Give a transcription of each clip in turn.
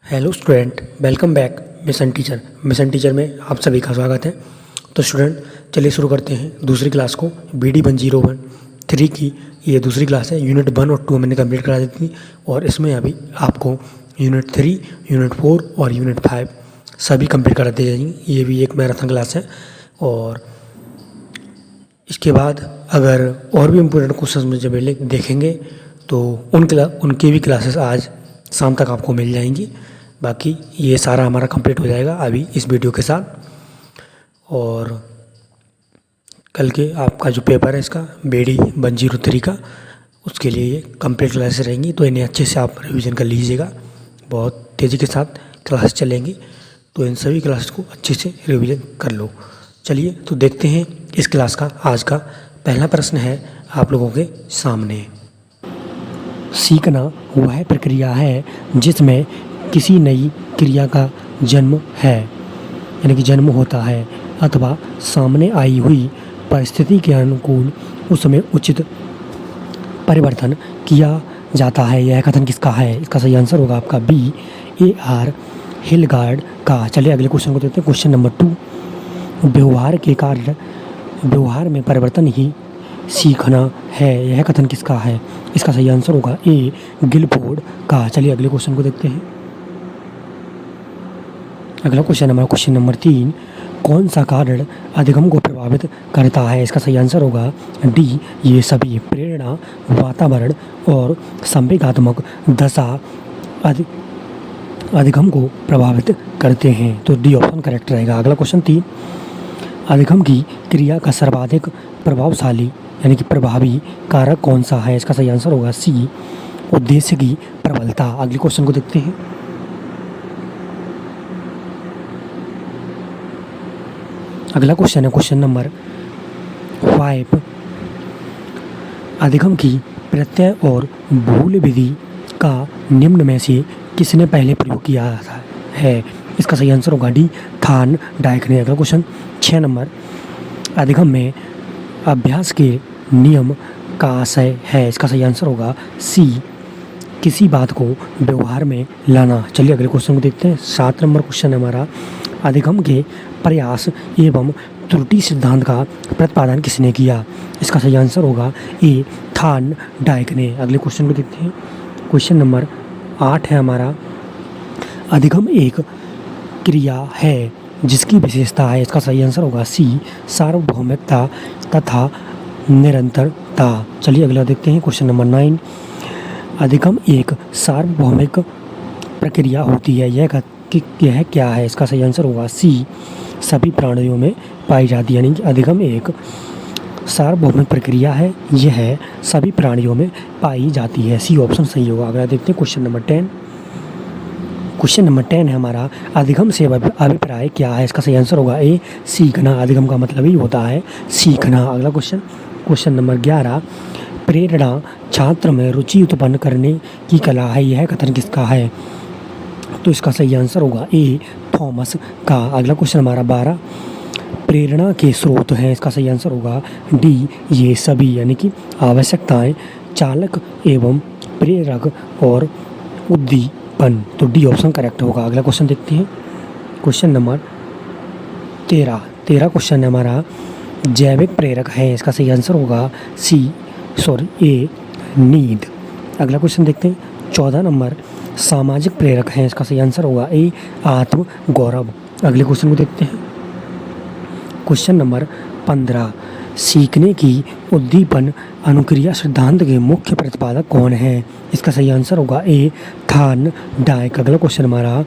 Hello student, welcome back mission teacher में आप सभी का स्वागत है। तो स्टूडेंट, चलिए शुरू करते हैं दूसरी क्लास को। BD1013 की ये दूसरी क्लास है। यूनिट 1 और 2 मैंने कंप्लीट करा दी थी और इसमें अभी आपको यूनिट 3, यूनिट 4 और यूनिट 5 सभी कंप्लीट करा दी जाएंगी। ये भी एक मैराथन क्लास है और इसके बाद अगर और भी इम्पोर्टेंट क्वेश्चन में जब देखेंगे तो उनकी भी क्लासेस आज शाम तक आपको मिल जाएंगी। बाकी ये सारा हमारा कंप्लीट हो जाएगा अभी इस वीडियो के साथ। और कल के आपका जो पेपर है इसका BD1013 का, उसके लिए ये कंप्लीट क्लासेस रहेंगी। तो इन्हें अच्छे से आप रिवीजन कर लीजिएगा। बहुत तेज़ी के साथ क्लास चलेंगी, तो इन सभी क्लास को अच्छे से रिवीजन कर लो। चलिए तो देखते हैं इस क्लास का आज का पहला प्रश्न है आप लोगों के सामने। सीखना वह प्रक्रिया है जिसमें किसी नई क्रिया का जन्म है, यानी कि जन्म होता है अथवा सामने आई हुई परिस्थिति के अनुकूल उसमें उचित परिवर्तन किया जाता है। यह कथन किसका है? इसका सही आंसर होगा आपका BAR हिलगार्ड का। चलिए अगले क्वेश्चन को देखते हैं। क्वेश्चन नंबर 2, व्यवहार के कार्य व्यवहार में परिवर्तन ही सीखना है। यह कथन किसका है? इसका सही आंसर होगा A गिलफोर्ड का। चलिए अगले क्वेश्चन को देखते हैं। अगला क्वेश्चन नंबर 3, कौन सा कारण अधिगम को प्रभावित करता है? इसका सही आंसर होगा D ये सभी। प्रेरणा, वातावरण और संवेगात्मक दशा अधिगम को प्रभावित करते हैं। तो D ऑप्शन करेक्ट रहेगा। अगला क्वेश्चन 3, अधिगम की क्रिया का सर्वाधिक प्रभावशाली यानी कि प्रभावी कारक कौन सा है? इसका सही आंसर होगा C उद्देश्य की प्रबलता। अगले क्वेश्चन को देखते हैं। अगला क्वेश्चन है क्वेश्चन नंबर 5, अधिगम की प्रत्यय और भूल विधि का निम्न में से किसने पहले प्रयोग किया है? इसका सही आंसर होगा D थान डाइक ने। अगला क्वेश्चन 6 नंबर, अधिगम में अभ्यास के नियम का आशय है। इसका सही आंसर होगा C किसी बात को व्यवहार में लाना। चलिए अगले क्वेश्चन को देखते हैं। 7 नंबर क्वेश्चन है हमारा, अधिगम के प्रयास एवं त्रुटि सिद्धांत का प्रतिपादन किसने किया? इसका सही आंसर होगा A थान डाइक ने। अगले क्वेश्चन को देखते हैं। क्वेश्चन नंबर 8 है हमारा, अधिगम एक क्रिया है जिसकी विशेषता है। इसका सही आंसर होगा C सार्वभौमिकता तथा निरंतरता। चलिए अगला देखते हैं। क्वेश्चन नंबर 9, अधिगम एक सार्वभौमिक प्रक्रिया होती है, यह क्या है? इसका सही आंसर होगा C सभी प्राणियों में पाई जाती है। यानी कि अधिगम एक सार्वभौमिक प्रक्रिया है, यह सभी प्राणियों में पाई जाती है। C ऑप्शन सही होगा। अगला देखते हैं क्वेश्चन नंबर 10। क्वेश्चन नंबर 10 है हमारा, अधिगम से अभिप्राय क्या है? इसका सही आंसर होगा A सीखना। अधिगम का मतलब ही होता है सीखना। अगला क्वेश्चन नंबर 11, प्रेरणा छात्र में रुचि उत्पन्न करने की कला है, यह कथन किसका है? तो इसका सही आंसर होगा A थॉमस का। अगला क्वेश्चन हमारा 12, प्रेरणा के स्रोत हैं। इसका सही आंसर होगा D ये सभी, यानी कि आवश्यकताएं, चालक एवं प्रेरक और उद्दीपन। तो D ऑप्शन करेक्ट होगा। अगला क्वेश्चन देखते हैं। क्वेश्चन नंबर 13 क्वेश्चन है हमारा, जैविक प्रेरक है। इसका सही आंसर होगा A नींद। अगला क्वेश्चन देखते हैं। 14 नंबर, सामाजिक प्रेरक हैं। इसका सही आंसर होगा A आत्म गौरव। अगले क्वेश्चन को देखते हैं। क्वेश्चन नंबर 15, सीखने की उद्दीपन अनुक्रिया सिद्धांत के मुख्य प्रतिपादक कौन है? इसका सही आंसर होगा A थान डाइक। अगला क्वेश्चन हमारा,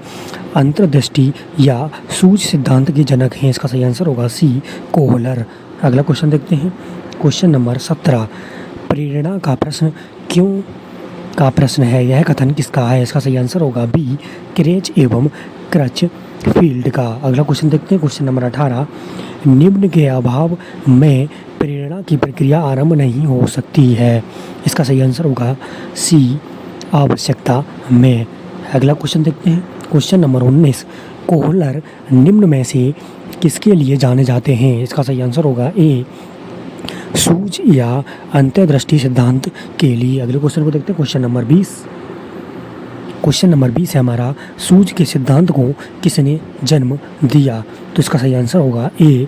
अंतर्दृष्टि या सूझ सिद्धांत के जनक हैं। इसका सही आंसर होगा C कोहलर। अगला क्वेश्चन देखते हैं। क्वेश्चन नंबर 17, प्रेरणा का प्रश्न है, यह कथन किसका है? इसका सही आंसर होगा B क्रेच एवं क्रचफील्ड का। अगला क्वेश्चन देखते हैं। क्वेश्चन नंबर 18, निम्न के अभाव में प्रेरणा की प्रक्रिया आरंभ नहीं हो सकती है। इसका सही आंसर होगा C आवश्यकता में। अगला क्वेश्चन देखते हैं। क्वेश्चन नंबर 19, कोहलर निम्न में से किसके लिए जाने जाते हैं? इसका सही आंसर होगा A सूझ या अंतर्दृष्टि सिद्धांत के लिए। अगले क्वेश्चन को देखते हैं। क्वेश्चन नंबर 20, क्वेश्चन नंबर 20 है हमारा, सूझ के सिद्धांत को किसने जन्म दिया? तो इसका सही आंसर होगा ए,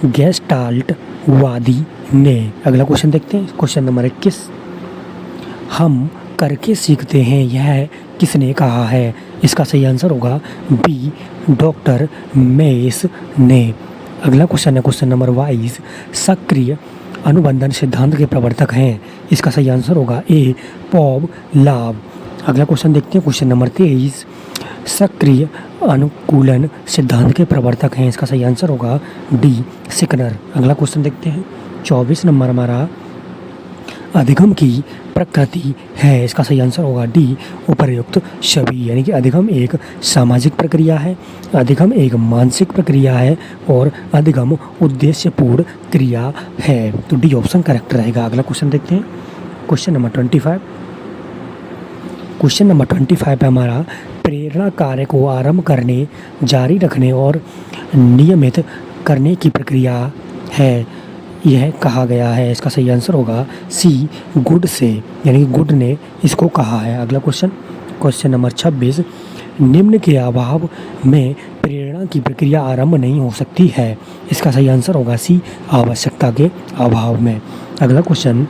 गेस्टाल्ट वादी ने। अगला क्वेश्चन देखते हैं, क्वेश्चन नंबर 21, हम करके सीखते हैं यह किसने कहा है? इसका सही आंसर होगा बी, डॉक्टर मेस ने। अगला क्वेश्चन है क्वेश्चन नंबर 22, सक्रिय अनुबंधन सिद्धांत के प्रवर्तक हैं? इसका सही आंसर होगा ए, पॉब लाभ। अगला क्वेश्चन देखते हैं क्वेश्चन नंबर 23, सक्रिय अनुकूलन सिद्धांत के प्रवर्तक हैं? इसका सही आंसर होगा डी, सिकनर। अगला क्वेश्चन देखते हैं 24 नंबर हमारा, अधिगम की प्रकृति है? इसका सही आंसर होगा डी, उपर्युक्त सभी। यानी कि अधिगम एक सामाजिक प्रक्रिया है, अधिगम एक मानसिक प्रक्रिया है और अधिगम उद्देश्यपूर्ण क्रिया है। तो डी ऑप्शन करेक्ट रहेगा। अगला क्वेश्चन देखते हैं क्वेश्चन नंबर 25। क्वेश्चन नंबर 25 पे हमारा, प्रेरणा कार्य को आरंभ करने, जारी रखने और नियमित करने की प्रक्रिया है, यह कहा गया है? इसका सही आंसर होगा सी, गुड से। यानी कि गुड ने इसको कहा है। अगला क्वेश्चन क्वेश्चन नंबर 26, निम्न के अभाव में प्रेरणा की प्रक्रिया आरंभ नहीं हो सकती है? इसका सही आंसर होगा सी, आवश्यकता के अभाव में। अगला क्वेश्चन,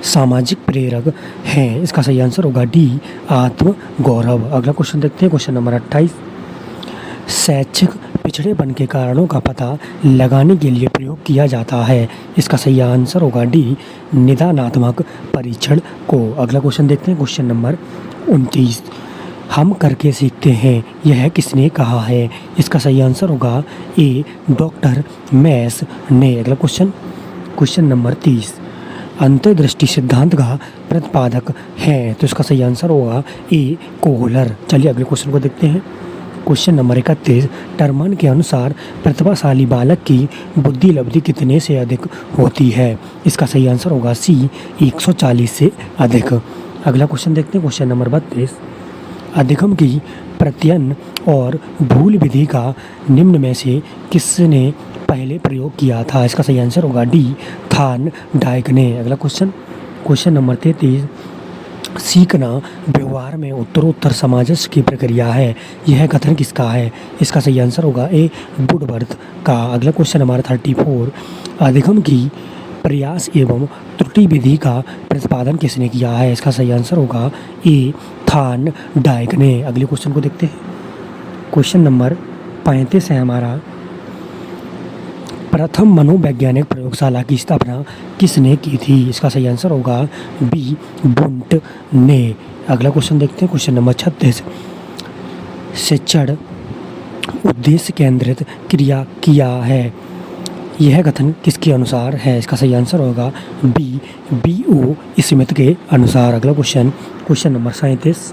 सामाजिक प्रेरक हैं? इसका सही आंसर होगा डी, आत्म गौरव। अगला क्वेश्चन देखते हैं क्वेश्चन नंबर 28, शैक्षिक पिछड़ेपन के कारणों का पता लगाने के लिए प्रयोग किया जाता है? इसका सही आंसर होगा डी, निदानात्मक परीक्षण को। अगला क्वेश्चन देखते हैं क्वेश्चन नंबर 29, हम करके सीखते हैं यह किसने कहा है? इसका सही आंसर होगा ए, डॉक्टर मेस ने। अगला क्वेश्चन क्वेश्चन नंबर 30, अंतर्दृष्टि सिद्धांत का प्रतिपादक है? तो इसका सही आंसर होगा ए, कोहलर। चलिए अगले क्वेश्चन को देखते हैं क्वेश्चन नंबर 31, टर्मन के अनुसार प्रतिभाशाली बालक की बुद्धि लब्धि कितने से अधिक होती है? इसका सही आंसर होगा सी, 140 से अधिक। अगला क्वेश्चन देखते हैं क्वेश्चन नंबर 32, अधिगम की प्रत्ययन और भूल विधि का निम्न में से किसने पहले प्रयोग किया था? इसका सही आंसर होगा डी, थान डाइक ने। अगला क्वेश्चन क्वेश्चन नंबर 33, सीखना व्यवहार में उत्तरोत्तर सामंजस्य की प्रक्रिया है, यह कथन किसका है? इसका सही आंसर होगा ए, वुडवर्थ का। अगला क्वेश्चन हमारा 34, अधिगम की प्रयास एवं त्रुटि विधि का प्रतिपादन किसने किया है? इसका सही आंसर होगा ए, थान डाइक ने। अगले क्वेश्चन को देखते हैं क्वेश्चन नंबर 35 है हमारा, प्रथम मनोवैज्ञानिक प्रयोगशाला की स्थापना किसने की थी? इसका सही आंसर होगा बी, बुंट ने। अगला क्वेश्चन देखते हैं क्वेश्चन नंबर 36, शिक्षण उद्देश्य केंद्रित क्रिया किया है, यह कथन किसके अनुसार है? इसका सही आंसर होगा बी, B.O. स्मिथ के अनुसार। अगला क्वेश्चन क्वेश्चन नंबर 37,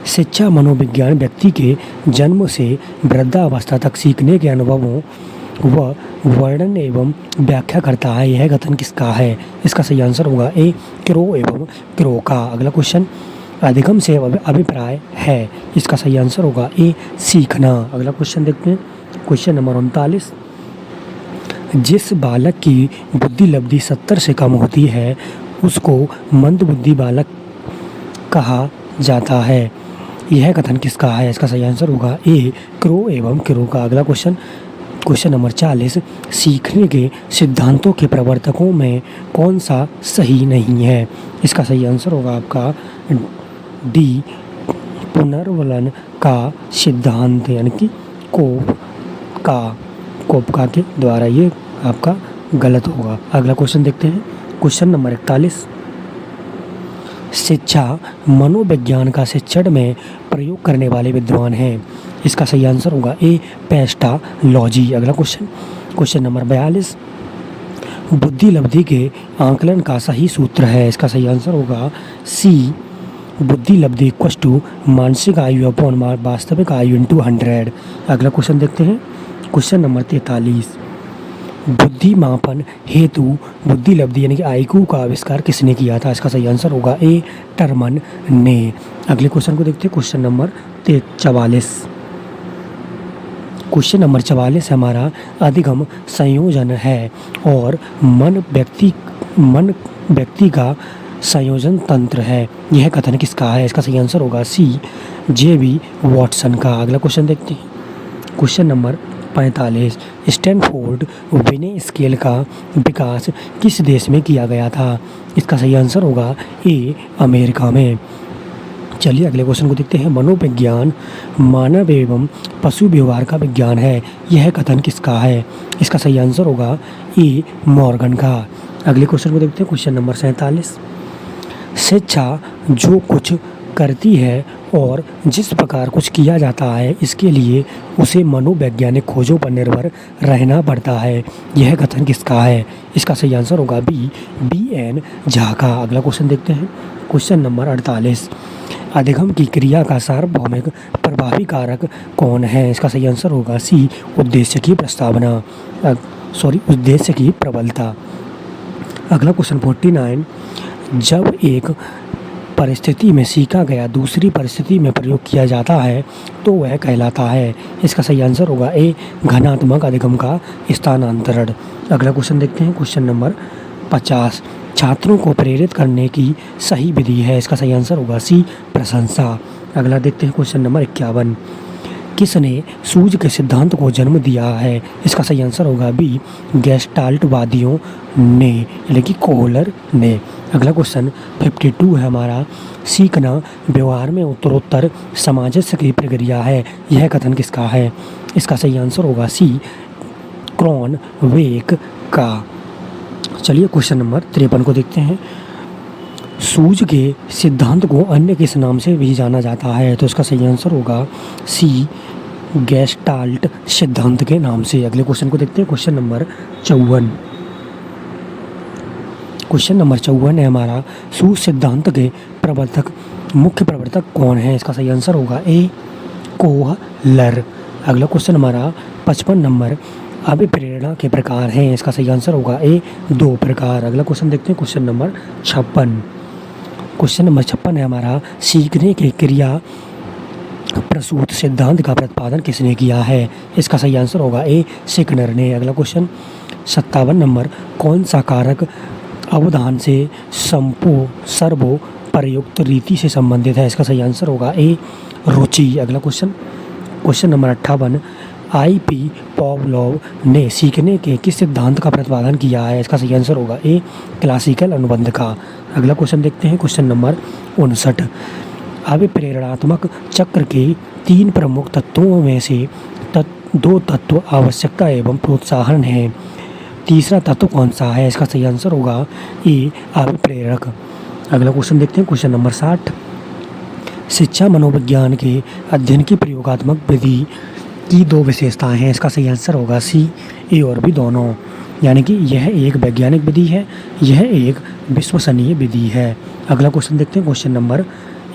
शिक्षा मनोविज्ञान व्यक्ति के जन्म से वृद्धावस्था तक सीखने के अनुभवों व वर्णन एवं व्याख्या करता है, यह कथन किसका है? इसका सही आंसर होगा ए, क्रो एवं क्रो का। अगला क्वेश्चन, अधिगम से अभिप्राय है, इसका सही आंसर होगा ए, सीखना। अगला क्वेश्चन देखते हैं क्वेश्चन नंबर 39, जिस बालक की बुद्धि लब्धि 70 से कम होती है उसको मंदबुद्धि बालक कहा जाता है, यह कथन किसका है? इसका सही आंसर होगा ए, क्रो एवं क्रो का। अगला क्वेश्चन क्वेश्चन नंबर 40, सीखने के सिद्धांतों के प्रवर्तकों में कौन सा सही नहीं है? इसका सही आंसर होगा आपका डी, पुनर्वलन का सिद्धांत, यानी कि कोपका के द्वारा, ये आपका गलत होगा। अगला क्वेश्चन देखते हैं क्वेश्चन नंबर 41, शिक्षा मनोविज्ञान का शिक्षण में प्रयोग करने वाले विद्वान हैं, इसका सही आंसर होगा ए, पेस्टालॉजी। अगला क्वेश्चन क्वेश्चन नंबर 42, बुद्धि लब्धि के आंकलन का सही सूत्र है, इसका सही आंसर होगा सी, बुद्धि लब्धि इक्वल्स टू मानसिक आयु अपॉन वास्तविक आयु इंटू 100। अगला क्वेश्चन देखते हैं क्वेश्चन नंबर 43, बुद्धि मापन हेतु बुद्धि लब्धि यानी कि आईक्यू का आविष्कार किसने किया था? इसका सही आंसर होगा ए, टर्मन ने। अगले क्वेश्चन को देखते हैं क्वेश्चन नंबर 44। क्वेश्चन नंबर 44 हमारा, अधिगम संयोजन है और मन व्यक्ति का संयोजन तंत्र है, यह कथन किसका है? इसका सही आंसर होगा सी, जे.बी. वॉटसन का। अगला क्वेश्चन देखते हैं, क्वेश्चन नंबर 45। स्टैनफोर्ड विनय स्केल का विकास किस देश में किया गया था? इसका सही आंसर होगा ए, अमेरिका में। चलिए अगले क्वेश्चन को देखते हैं। मनोविज्ञान मानव एवं पशु व्यवहार का विज्ञान है, यह कथन किसका है? इसका सही आंसर होगा ए, मॉर्गन का। अगले क्वेश्चन को देखते हैं, क्वेश्चन नंबर 47। शिक्षा जो कुछ करती है और जिस प्रकार कुछ किया जाता है, इसके लिए उसे मनोवैज्ञानिक खोजों पर निर्भर रहना पड़ता है, यह कथन किसका है? इसका सही आंसर होगा बी एन झा का। अगला क्वेश्चन देखते हैं, क्वेश्चन नंबर 48। अधिगम की क्रिया का सार्वभौमिक प्रभावी कारक कौन है? इसका सही आंसर होगा सी, उद्देश्य की प्रस्तावना, उद्देश्य की प्रबलता। अगला क्वेश्चन 49। जब एक परिस्थिति में सीखा गया दूसरी परिस्थिति में प्रयोग किया जाता है तो वह कहलाता है। इसका सही आंसर होगा ए, घनात्मक अधिगम का स्थानांतरण। अगला क्वेश्चन देखते हैं, क्वेश्चन नंबर 50। छात्रों को प्रेरित करने की सही विधि है, इसका सही आंसर होगा सी, प्रशंसा। अगला देखते हैं, क्वेश्चन नंबर 51। किसने सूझ के सिद्धांत को जन्म दिया है? इसका सही आंसर होगा बी, गेस्टाल्टवादियों ने, यानी कि कोहलर ने। अगला क्वेश्चन 52 है हमारा। सीखना व्यवहार में उत्तरोत्तर सामंजस्य की प्रक्रिया है, यह कथन किसका है? इसका सही आंसर होगा सी, क्रॉनवेक का। चलिए क्वेश्चन नंबर 53 को देखते हैं। सूझ के सिद्धांत को अन्य किस नाम से भी जाना जाता है? तो इसका सही आंसर होगा सी, गेस्टाल्ट सिद्धांत के नाम से। अगले क्वेश्चन को देखते हैं, क्वेश्चन नंबर 54। क्वेश्चन नंबर 54 है हमारा। सूझ सिद्धांत के मुख्य प्रवर्तक कौन है? इसका सही आंसर होगा ए, कोहलर। अगला क्वेश्चन हमारा 55 नंबर। अभिप्रेरणा के प्रकार हैं, इसका सही आंसर होगा ए, 2 प्रकार। अगला क्वेश्चन देखते हैं, क्वेश्चन नंबर 56। क्वेश्चन नंबर 56 है हमारा। सीखने की क्रिया प्रसूत सिद्धांत का प्रतिपादन किसने किया है? इसका सही आंसर होगा ए, स्किनर ने। अगला क्वेश्चन 57 नंबर। कौन सा कारक अवधान से सर्वो प्रयुक्त रीति से संबंधित है? इसका सही आंसर होगा ए, रुचि। अगला क्वेश्चन नंबर 58। I.P. पॉवलोव ने सीखने के किस सिद्धांत का प्रतिपादन किया है? इसका सही आंसर होगा ए, क्लासिकल अनुबंध का। अगला क्वेश्चन देखते हैं, क्वेश्चन नंबर 59। अभिप्रेरणात्मक चक्र के 3 प्रमुख तत्वों में से 2 तत्व आवश्यकता एवं प्रोत्साहन हैं, तीसरा तत्व कौन सा है? इसका सही आंसर होगा ए, अभिप्रेरक। अगला क्वेश्चन देखते हैं, क्वेश्चन नंबर 60। शिक्षा मनोविज्ञान के अध्ययन की प्रयोगात्मक विधि की 2 विशेषताएं हैं, इसका सही आंसर होगा सी, ए और बी दोनों। यानी कि यह एक वैज्ञानिक विधि है, यह एक विश्वसनीय विधि है। अगला क्वेश्चन देखते हैं, क्वेश्चन नंबर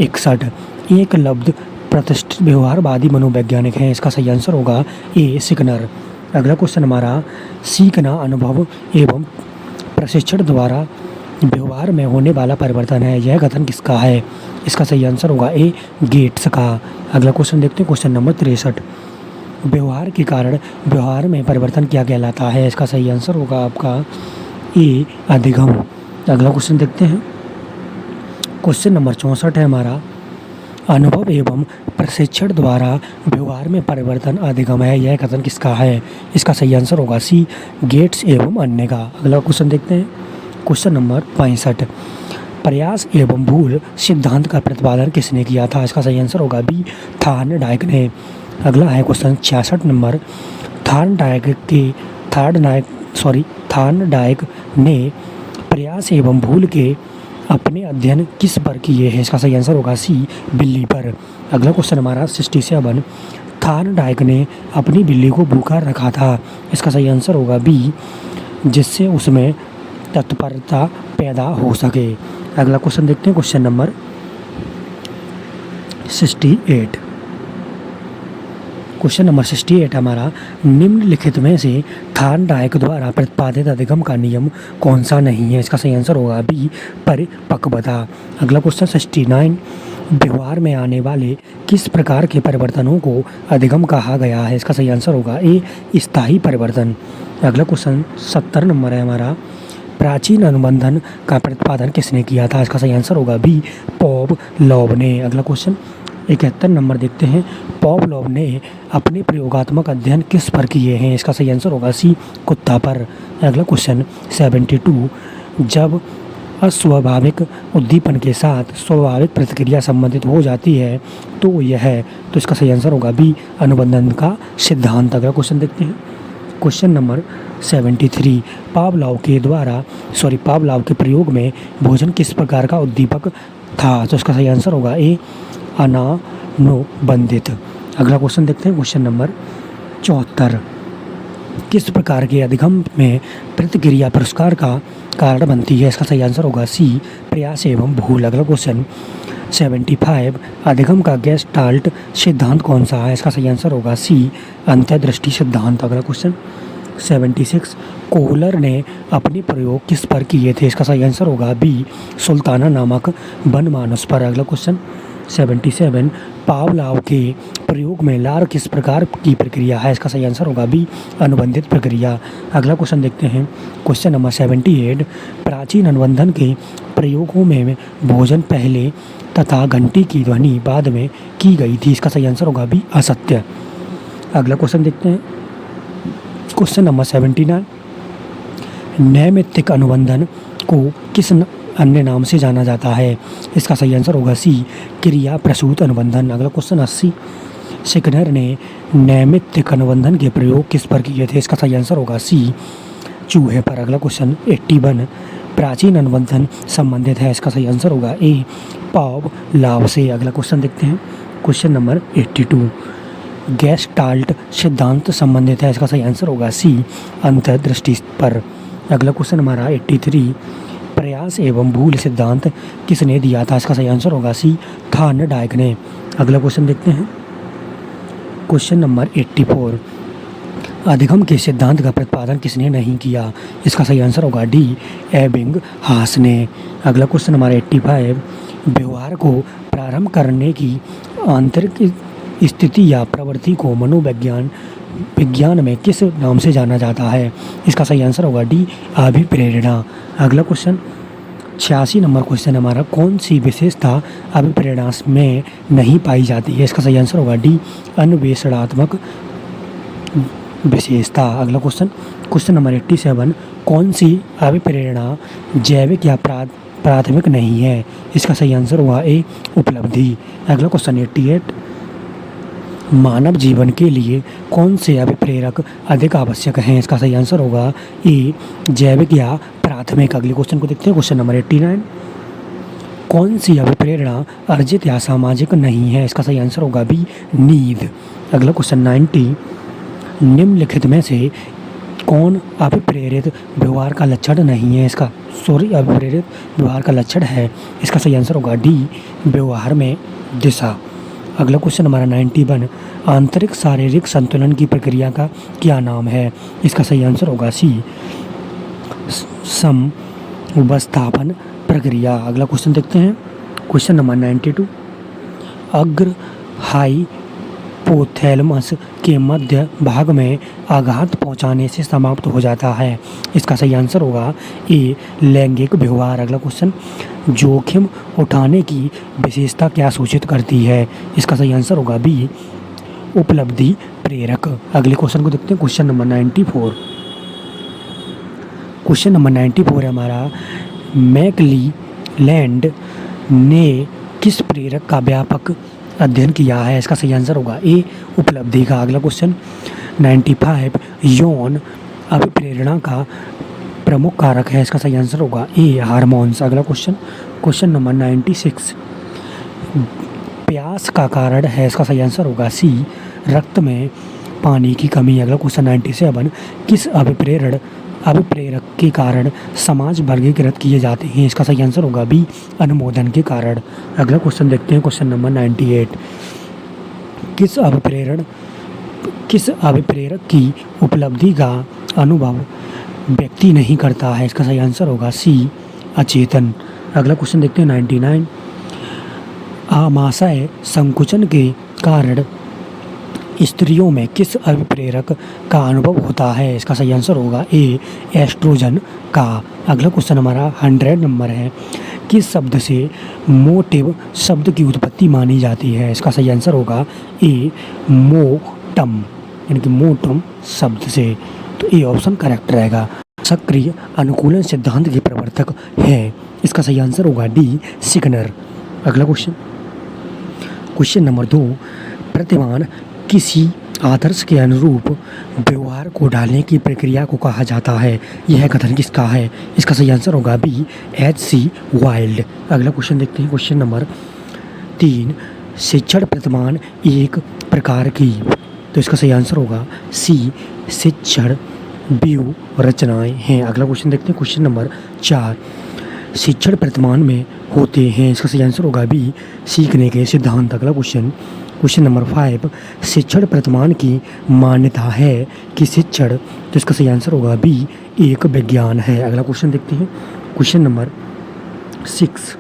61। एकलव्य प्रतिष्ठित व्यवहारवादी मनोवैज्ञानिक हैं, इसका सही आंसर होगा ए, स्किनर। अगला क्वेश्चन हमारा। सीखना अनुभव एवं प्रशिक्षण द्वारा व्यवहार में होने वाला परिवर्तन है, यह कथन किसका है? इसका सही आंसर होगा ए, गेट्स का। अगला क्वेश्चन देखते हैं, क्वेश्चन नंबर 63। व्यवहार के कारण व्यवहार में परिवर्तन क्या कहलाता है? इसका सही आंसर होगा आपका ए, अधिगम। अगला क्वेश्चन देखते हैं, क्वेश्चन नंबर 64 है हमारा। अनुभव एवं प्रशिक्षण द्वारा व्यवहार में परिवर्तन अधिगम है, यह कथन किसका है? इसका सही आंसर होगा सी, गेट्स एवं अन्य का। अगला क्वेश्चन देखते हैं, क्वेश्चन नंबर 65। प्रयास एवं भूल सिद्धांत का प्रतिपादन किसने किया था? इसका सही आंसर होगा बी, थॉर्नडाइक ने। अगला है क्वेश्चन 66 नंबर। थॉर्नडाइक ने प्रयास एवं भूल के अपने अध्ययन किस पर किए हैं? इसका सही आंसर होगा सी, बिल्ली पर। अगला क्वेश्चन हमारा 67। थॉर्नडाइक ने अपनी बिल्ली को भूखा रखा था, इसका सही आंसर होगा बी, जिससे उसमें तत्परता पैदा हो सके। अगला क्वेश्चन देखते हैं, क्वेश्चन नंबर 68। क्वेश्चन नंबर 68 हमारा। निम्नलिखित में से थॉर्नडाइक द्वारा प्रतिपादित अधिगम का नियम कौन सा नहीं है? इसका सही आंसर होगा बी, परिपक्वता। अगला क्वेश्चन 69। व्यवहार में आने वाले किस प्रकार के परिवर्तनों को अधिगम कहा गया है? इसका सही आंसर होगा ए, स्थायी परिवर्तन। अगला क्वेश्चन 70 नंबर है हमारा। प्राचीन अनुबंधन का प्रतिपादन किसने किया था? इसका सही आंसर होगा बी, पॉवलोव ने। अगला क्वेश्चन 71 नंबर देखते हैं। पॉवलोव ने अपने प्रयोगात्मक अध्ययन किस पर किए हैं? इसका सही आंसर होगा सी, कुत्ता पर। अगला क्वेश्चन 72, जब अस्वाभाविक उद्दीपन के साथ स्वाभाविक प्रतिक्रिया संबंधित हो जाती है तो इसका सही आंसर होगा बी, अनुबंधन का सिद्धांत। अगला क्वेश्चन देखते हैं। क्वेश्चन नंबर 73, पावलोव के प्रयोग में भोजन किस प्रकार का उद्दीपक था? तो इसका सही आंसर होगा ए, अनानुबंधित। अगला क्वेश्चन देखते हैं। क्वेश्चन नंबर 74, किस प्रकार के अधिगम में प्रतिक्रिया पुरस्कार का कारण बनती है? इसका सही आंसर होगा सी, प्रयास एवं भूल। अगला क्वेश्चन 75, अधिगम का गेस्टाल्ट सिद्धांत कौन सा है? इसका सही आंसर होगा सी, अंतर्दृष्टि सिद्धांत। अगला क्वेश्चन 76, कोहलर ने अपने प्रयोग किस पर किए थे? इसका सही आंसर होगा बी, सुल्ताना नामक वनमानुष पर। अगला क्वेश्चन 77, पावलोव के प्रयोग में लार किस प्रकार की प्रक्रिया है? इसका सही आंसर होगा बी, अनुबंधित प्रक्रिया। अगला क्वेश्चन देखते हैं। क्वेश्चन नंबर 78, प्राचीन अनुबंधन के प्रयोगों में भोजन पहले तथा घंटी की ध्वनि बाद में की गई थी। इसका सही आंसर होगा बी, असत्य। अगला क्वेश्चन देखते हैं। क्वेश्चन नंबर 79, नैमित्तिक अनुबंधन को किस अन्य नाम से जाना जाता है? इसका सही आंसर होगा सी, क्रिया प्रसूत अनुबंधन। अगला क्वेश्चन 80, स्किनर ने नैमित्तिक अनुबंधन के प्रयोग किस पर किए थे? इसका सही आंसर होगा सी, चूहे पर। अगला क्वेश्चन 81, प्राचीन अनुबंधन संबंधित है। इसका सही आंसर होगा ए, पावलोव से। अगला क्वेश्चन देखते हैं। क्वेश्चन नंबर 82, गेस्टाल्ट सिद्धांत संबंधित है। इसका सही आंसर होगा सी, अंतर्दृष्टि पर। अगला क्वेश्चन हमारा 83, प्रयास एवं भूल सिद्धांत किसने दिया था? इसका सही आंसर होगा सी, थॉर्नडाइक ने। अगला क्वेश्चन देखते हैं। क्वेश्चन नंबर 84, अधिगम के सिद्धांत का प्रतिपादन किसने नहीं किया? इसका सही आंसर होगा डी, एबिंगहास ने। अगला क्वेश्चन हमारा 85, व्यवहार को प्रारंभ करने की आंतरिक स्थिति या प्रवृत्ति को विज्ञान में किस नाम से जाना जाता है? इसका सही आंसर होगा डी, अभिप्रेरणा। अगला क्वेश्चन 86 नंबर क्वेश्चन हमारा, कौन सी विशेषता अभिप्रेरणा में नहीं पाई जाती है? इसका सही आंसर होगा डी, अन्वेषणात्मक विशेषता। अगला क्वेश्चन नंबर 87, कौन सी अभिप्रेरणा जैविक या प्राथमिक नहीं है? इसका सही आंसर होगा ए, उपलब्धि। अगला क्वेश्चन 88, मानव जीवन के लिए कौन से अभिप्रेरक अधिक आवश्यक हैं? इसका सही आंसर होगा ए, जैविक या प्राथमिक। अगले क्वेश्चन को देखते हैं। क्वेश्चन नंबर 89, कौन सी अभिप्रेरणा अर्जित या सामाजिक नहीं है? इसका सही आंसर होगा बी, नींद। अगला क्वेश्चन 90, निम्नलिखित में से कौन अभिप्रेरित व्यवहार का लक्षण नहीं है? अभिप्रेरित व्यवहार का लक्षण है। इसका सही आंसर होगा डी, व्यवहार में दिशा। अगला क्वेश्चन हमारा 91, आंतरिक शारीरिक संतुलन की प्रक्रिया का क्या नाम है? इसका सही आंसर होगा सी, समवस्थापन प्रक्रिया। अगला क्वेश्चन देखते हैं। क्वेश्चन नंबर 92, अग्र हाइपोथैलेमस के मध्य भाग में आघात पहुंचाने से समाप्त हो जाता है। इसका सही आंसर होगा ए, लैंगिक व्यवहार। अगला क्वेश्चन, जोखिम उठाने की विशेषता क्या सूचित करती है? इसका सही आंसर होगा बी, उपलब्धि प्रेरक। अगले क्वेश्चन को देखते हैं। क्वेश्चन नंबर 94, क्वेश्चन नंबर 94 है हमारा, मैकलीलैंड ने किस प्रेरक का व्यापक अध्ययन किया है? इसका सही आंसर होगा ए, उपलब्धि का। अगला क्वेश्चन 95, यौन अभिप्रेरणा का प्रमुख कारक है। इसका सही आंसर होगा ए, हार्मोन्स। अगला क्वेश्चन नंबर 96, प्यास का कारण है। इसका सही आंसर होगा सी, रक्त में पानी की कमी। अगला क्वेश्चन 97, किस अभिप्रेरक के कारण समाज वर्गीकृत किए जाते हैं? इसका सही आंसर होगा बी, अनुमोदन के कारण। अगला क्वेश्चन देखते हैं। क्वेश्चन नंबर 98, किस अभिप्रेरक की उपलब्धि का अनुभव व्यक्ति नहीं करता है? इसका सही आंसर होगा सी, अचेतन। अगला क्वेश्चन देखते हैं 99, आमाशय संकुचन के कारण स्त्रियों में किस अभिप्रेरक का अनुभव होता है? इसका सही आंसर होगा ए एस्ट्रोजन का। अगला क्वेश्चन हमारा 100 नंबर है। किस शब्द से मोटिव शब्द की उत्पत्ति मानी जाती है? इसका सही आंसर होगा ए मोटम, यानी कि मोटम शब्द से। तो ए ऑप्शन करेक्ट रहेगा। सक्रिय अनुकूलन सिद्धांत के प्रवर्तक है? इसका सही आंसर होगा डी सिग्नर। अगला क्वेश्चन, क्वेश्चन नंबर 2, प्रतिमान किसी आदर्श के अनुरूप व्यवहार को ढालने की प्रक्रिया को कहा जाता है? यह कथन किसका है? इसका सही आंसर होगा बी H.C. वाइल्ड। अगला क्वेश्चन देखते हैं, क्वेश्चन नंबर 3, शिक्षण प्रतिमान एक प्रकार की, तो इसका सही आंसर होगा सी शिक्षण व्यू रचनाएं हैं। अगला क्वेश्चन देखते हैं, क्वेश्चन नंबर 4, शिक्षण प्रतिमान में होते हैं? इसका सही आंसर होगा बी सीखने के सिद्धांत। अगला क्वेश्चन, क्वेश्चन नंबर 5, शिक्षण प्रतिमान की मान्यता है कि शिक्षण, तो इसका सही आंसर होगा बी एक विज्ञान है। अगला क्वेश्चन देखते हैं, क्वेश्चन नंबर 6,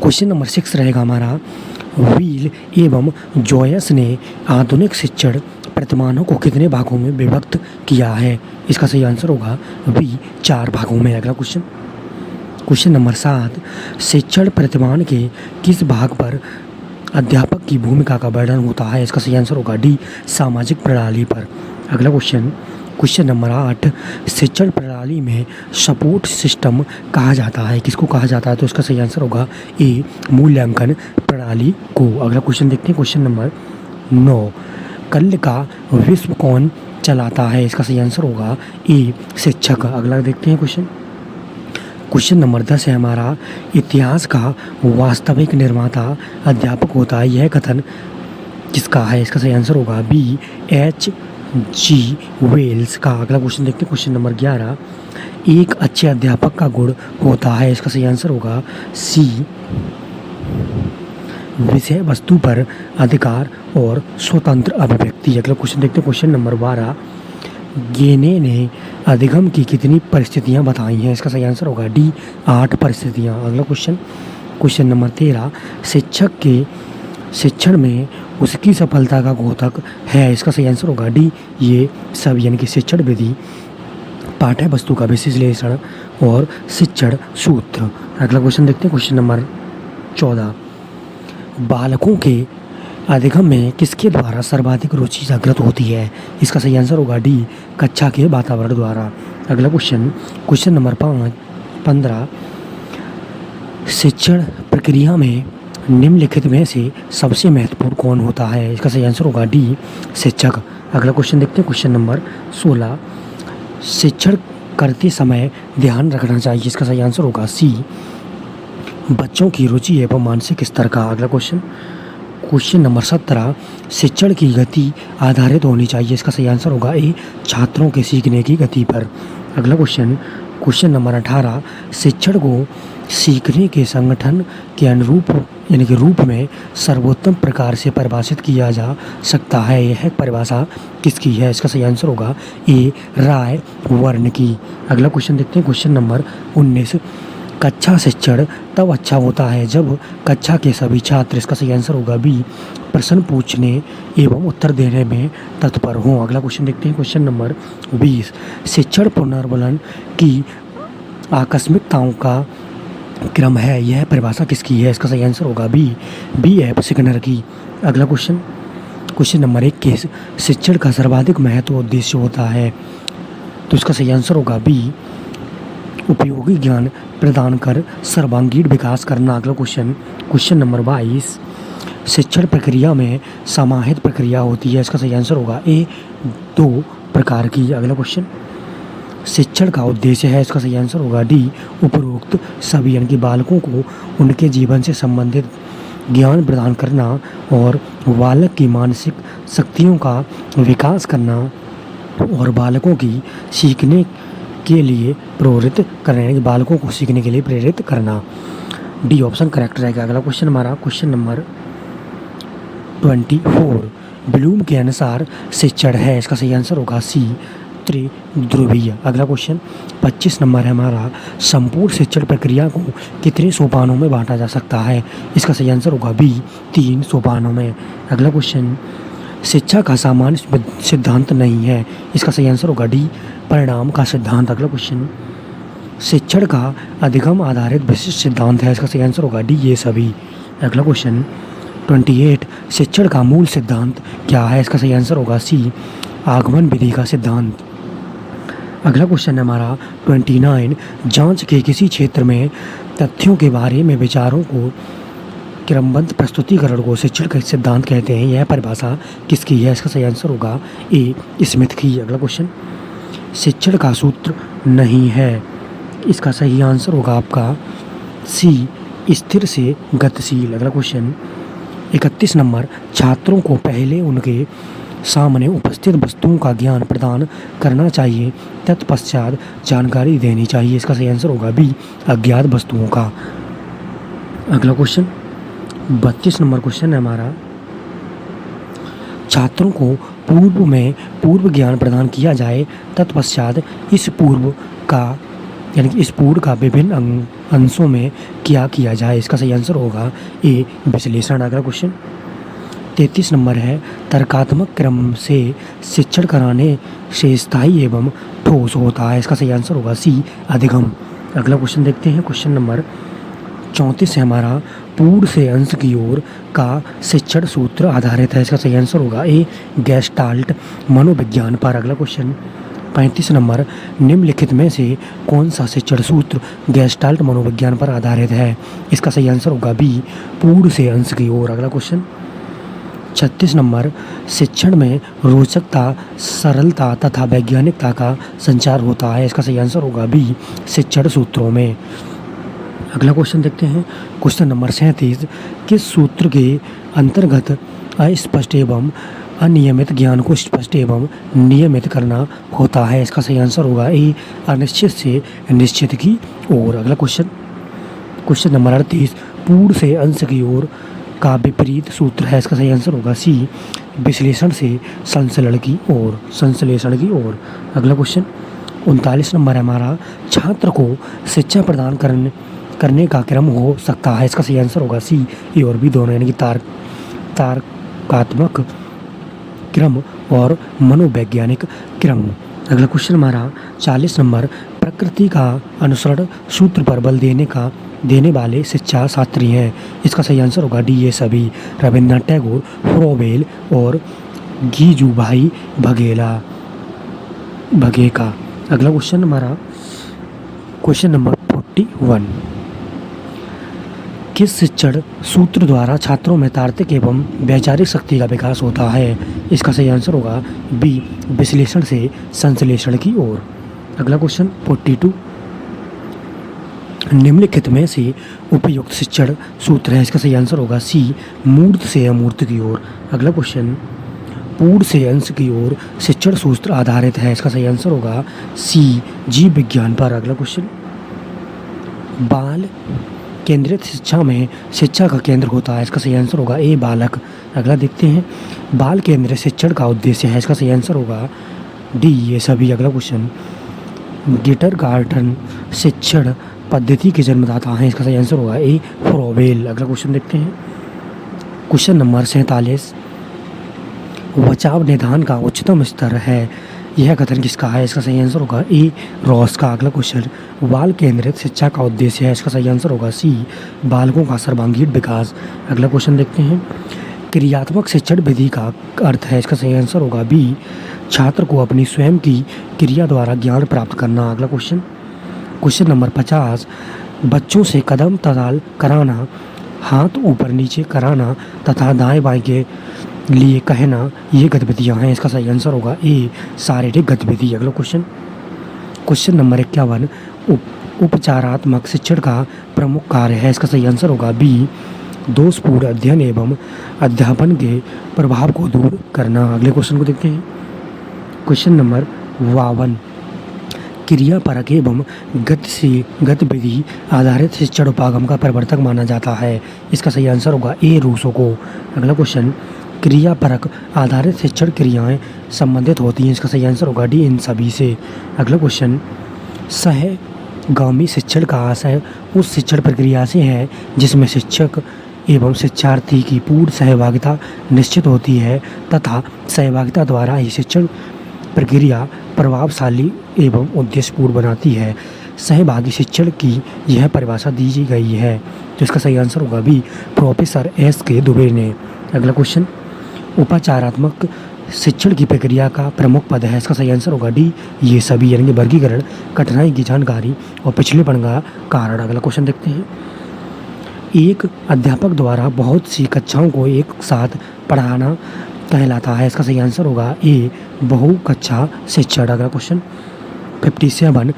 क्वेश्चन नंबर 6 रहेगा हमारा, व्हील एवं जॉयस ने आधुनिक शिक्षण प्रतिमानों को कितने भागों में विभक्त किया है? इसका सही आंसर होगा बी 4 भागों में। अगला क्वेश्चन, क्वेश्चन नंबर 7, शिक्षण प्रतिमान के किस भाग पर अध्यापक की भूमिका का वर्णन होता है? इसका सही आंसर होगा डी सामाजिक प्रणाली पर। अगला क्वेश्चन, क्वेश्चन नंबर 8, शिक्षण प्रणाली में सपोर्ट सिस्टम कहा जाता है? किसको कहा जाता है? तो इसका सही आंसर होगा ए मूल्यांकन प्रणाली को। अगला क्वेश्चन देखते हैं, क्वेश्चन नंबर 9, कल का विश्व कौन चलाता है? इसका सही आंसर होगा ए शिक्षक। अगला देखते हैं क्वेश्चन, क्वेश्चन नंबर 10 है हमारा, इतिहास का वास्तविक निर्माता अध्यापक होता है, यह कथन किसका है? इसका सही आंसर होगा बी H.G. वेल्स का। अगला क्वेश्चन देखते हैं, क्वेश्चन नंबर 11, एक अच्छे अध्यापक का गुण होता है? इसका सही आंसर होगा सी विषय वस्तु पर अधिकार और स्वतंत्र अभिव्यक्ति। अगला क्वेश्चन देखते हैं, क्वेश्चन नंबर 12, गेने ने अधिगम की कितनी परिस्थितियां बताई हैं? इसका सही आंसर होगा डी 8 परिस्थितियां। अगला क्वेश्चन, क्वेश्चन नंबर 13, शिक्षक के शिक्षण में उसकी सफलता का द्योतक है? इसका सही आंसर होगा डी ये सब, यानी कि शिक्षण विधि, पाठ्य वस्तु का विश्लेषण और शिक्षण सूत्र। अगला क्वेश्चन देखते हैं, क्वेश्चन नंबर 14, बालकों के अधिगम में किसके द्वारा सर्वाधिक रुचि जागृत होती है? इसका सही आंसर होगा डी कक्षा के वातावरण द्वारा। अगला क्वेश्चन, क्वेश्चन नंबर 15, शिक्षण प्रक्रिया में निम्नलिखित में से सबसे महत्वपूर्ण कौन होता है? इसका सही आंसर होगा डी शिक्षक। अगला क्वेश्चन देखते हैं, क्वेश्चन नंबर 16, शिक्षण करते समय ध्यान रखना चाहिए? इसका सही आंसर होगा सी बच्चों की रुचि एवं मानसिक स्तर का। अगला क्वेश्चन, क्वेश्चन नंबर 17, शिक्षण की गति आधारित होनी चाहिए? इसका सही आंसर होगा ए छात्रों के सीखने की गति पर। अगला क्वेश्चन, क्वेश्चन नंबर 18, शिक्षण को सीखने के संगठन के अनुरूप यानी कि रूप में सर्वोत्तम प्रकार से परिभाषित किया जा सकता है, यह परिभाषा किसकी है? इसका सही आंसर होगा ए राय वर्ण की। अगला क्वेश्चन देखते हैं, क्वेश्चन नंबर 19, कक्षा शिक्षण तब अच्छा होता है जब कक्षा के सभी छात्र, इसका सही आंसर होगा बी प्रश्न पूछने एवं उत्तर देने में तत्पर हों। अगला क्वेश्चन देखते हैं, क्वेश्चन नंबर 20, शिक्षण पुनर्वलन की आकस्मिकताओं का क्रम है, यह परिभाषा किसकी है? इसका सही आंसर होगा बी एफ सिग्नर की। अगला क्वेश्चन, क्वेश्चन नंबर 21, शिक्षण का सर्वाधिक महत्व उद्देश्य होता है, तो इसका सही आंसर होगा बी उपयोगी ज्ञान प्रदान कर सर्वांगीण विकास करना। अगला क्वेश्चन, क्वेश्चन नंबर 22, शिक्षण प्रक्रिया में समाहित प्रक्रिया होती है, इसका सही आंसर होगा ए 2 प्रकार की। अगला क्वेश्चन, शिक्षण का उद्देश्य है, इसका सही आंसर होगा डी उपरोक्त सभी, यानी कि बालकों को उनके जीवन से संबंधित ज्ञान प्रदान करना और बालक की मानसिक शक्तियों का विकास करना और बालकों की सीखने के लिए प्रेरित करना, यानी कि बालकों को सीखने के लिए प्रेरित करना। डी ऑप्शन करेक्ट रहेगा। अगला क्वेश्चन हमारा क्वेश्चन नंबर 24, ब्लूम के अनुसार शिक्षण है, इसका सही आंसर होगा सी त्रिध्रुवीय। अगला क्वेश्चन 25 नंबर है हमारा, संपूर्ण शिक्षण प्रक्रिया को कितने सोपानों में बांटा जा सकता है? इसका सही आंसर होगा बी, 3 सोपानों में। अगला क्वेश्चन, शिक्षा का सामान्य सिद्धांत नहीं है। इसका सही आंसर होगा डी, परिणाम का सिद्धांत। अगला क्वेश्चन, शिक्षण का अधिगम आधारित विशिष्ट सिद्धांत है। इसका सही आंसर होगा डी, ये सभी। अगला क्वेश्चन 28, शिक्षण का मूल सिद्धांत क्या है? इसका सही आंसर होगा सी, आगमन विधि का सिद्धांत। अगला क्वेश्चन है हमारा 29, जांच के किसी क्षेत्र में तथ्यों के बारे में विचारों को क्रमबद्ध प्रस्तुतिकरण को शिक्षण का सिद्धांत कहते हैं। यह परिभाषा किसकी है? इसका सही आंसर होगा ए, स्मिथ की। अगला क्वेश्चन, शिक्षण का सूत्र नहीं है। इसका सही आंसर होगा आपका सी, स्थिर से गतिशील। अगला क्वेश्चन 31 नंबर, छात्रों को पहले उनके सामने उपस्थित वस्तुओं का ज्ञान प्रदान करना चाहिए, तत्पश्चात जानकारी देनी चाहिए। इसका सही आंसर होगा बी, अज्ञात वस्तुओं का। अगला क्वेश्चन 32 नंबर क्वेश्चन है हमारा, छात्रों को पूर्व ज्ञान प्रदान किया जाए, तत्पश्चात इस पूर्व का विभिन्न अंशों में क्या किया जाए? इसका सही आंसर होगा ए, विश्लेषण। अगला क्वेश्चन 33 नंबर है, तर्कात्मक क्रम से शिक्षण कराने से स्थायी एवं ठोस होता है। इसका सही आंसर होगा सी, अधिगम। अगला क्वेश्चन देखते हैं, क्वेश्चन नंबर 34 है हमारा, पूर्व से अंश की ओर का शिक्षण सूत्र आधारित है। इसका सही आंसर होगा ए, गेस्टाल्ट मनोविज्ञान पर। अगला क्वेश्चन 35 नंबर, निम्नलिखित में से कौन सा शिक्षण सूत्र गेस्टाल्ट मनोविज्ञान पर आधारित है? इसका सही आंसर होगा बी, पूर्व से अंश की ओर। अगला क्वेश्चन 36 नंबर, शिक्षण में रोचकता, सरलता तथा वैज्ञानिकता का संचार होता है। इसका सही आंसर होगा बी, शिक्षण सूत्रों में। अगला क्वेश्चन देखते हैं, क्वेश्चन नंबर 37, किस सूत्र के अंतर्गत अस्पष्ट एवं अनियमित ज्ञान को स्पष्ट एवं नियमित करना होता है? इसका सही आंसर होगा ए, अनिश्चित से निश्चित की ओर। अगला क्वेश्चन नंबर 38, पूर्व से अंश की ओर का विपरीत सूत्र है। इसका सही आंसर होगा सी, विश्लेषण से संश्लेषण की ओर। अगला क्वेश्चन 39 नंबर है हमारा, छात्र को शिक्षा प्रदान करने का क्रम हो सकता है। इसका सही आंसर होगा सी, ए और बी दोनों, यानी कि तार्कात्मक क्रम और मनोवैज्ञानिक क्रम। अगला क्वेश्चन हमारा 40 नंबर, प्रकृति का अनुसरण सूत्र पर बल देने वाले शिक्षा शास्त्री हैं। इसका सही आंसर होगा डी, ये सभी, रविन्द्रनाथ टैगोर, फ्रोबेल और गीजूभाई बघेला। अगला क्वेश्चन हमारा क्वेश्चन नंबर 41, किस शिक्षण सूत्र द्वारा छात्रों में तार्किक एवं वैचारिक शक्ति का विकास होता है? इसका सही आंसर होगा बी, विश्लेषण से संश्लेषण की ओर। अगला क्वेश्चन 42, निम्नलिखित में से उपयुक्त शिक्षण सूत्र है। इसका सही आंसर होगा सी, मूर्त से अमूर्त की ओर। अगला क्वेश्चन, पूर्व से अंश की ओर शिक्षण सूत्र आधारित है। इसका सही आंसर होगा सी, जीव विज्ञान पर। अगला क्वेश्चन, बाल केंद्रित शिक्षा में शिक्षा का केंद्र होता है। इसका सही आंसर होगा ए, बालक। अगला देखते हैं, बाल केंद्रित शिक्षण का उद्देश्य है। इसका सही आंसर होगा डी, ये सभी। अगला क्वेश्चन, गिटरगार्टन शिक्षण पद्धति के जन्मदाता हैं। इसका सही आंसर होगा ए, फ्रोबेल। अगला क्वेश्चन देखते हैं, क्वेश्चन नंबर 47, बचाव निदान का उच्चतम स्तर है, यह कथन किसका है? इसका सही आंसर होगा ए, रॉस का। अगला क्वेश्चन, बाल केंद्रित शिक्षा का उद्देश्य है। इसका सही आंसर होगा सी, बालकों का सर्वांगीण विकास। अगला क्वेश्चन देखते हैं, क्रियात्मक शिक्षण विधि का अर्थ है। इसका सही आंसर होगा बी, छात्र को अपनी स्वयं की क्रिया द्वारा ज्ञान प्राप्त करना। अगला क्वेश्चन नंबर 50, बच्चों से कदम ताल कराना, हाथ ऊपर नीचे कराना तथा दाएं बाएं के लिए कहना, ये गतिविधियाँ हैं। इसका सही आंसर होगा ए, शारीरिक गतिविधि। अगला क्वेश्चन नंबर 51, उपचारात्मक शिक्षण का प्रमुख कार्य है। इसका सही आंसर होगा बी, दोषपूर्ण अध्ययन एवं अध्यापन के प्रभाव को दूर करना। अगले क्वेश्चन को देखते हैं, क्वेश्चन नंबर 52, क्रियापरक एवं गतिविधि आधारित शिक्षण उपागम का प्रवर्तक माना जाता है। इसका सही आंसर होगा ए, रूसो को। अगला क्वेश्चन, क्रियापरक आधारित शिक्षण क्रियाएं संबंधित होती हैं। इसका सही आंसर होगा डी, इन सभी से। अगला क्वेश्चन, सहगामी शिक्षण का आशय उस शिक्षण प्रक्रिया से है जिसमें शिक्षक एवं शिक्षार्थी की पूर्ण सहभागिता निश्चित होती है तथा सहभागिता द्वारा ही शिक्षण प्रक्रिया प्रभावशाली एवं उद्देश्यपूर्ण बनाती है। सहभागी शिक्षण की यह परिभाषा दी गई है। तो इसका सही आंसर होगा बी, प्रोफेसर एस के दुबे ने। अगला क्वेश्चन, उपचारात्मक शिक्षण की प्रक्रिया का प्रमुख पद है। इसका सही आंसर होगा डी, ये सभी, यानी कि वर्गीकरण, कठिनाई की जानकारी और पिछलेपन का कारण। अगला क्वेश्चन देखते हैं, एक अध्यापक द्वारा बहुत सी कक्षाओं को एक साथ पढ़ाना कहलाता है। इसका सही आंसर होगा ए, बहु कक्षा शिक्षण। अगला क्वेश्चन 57,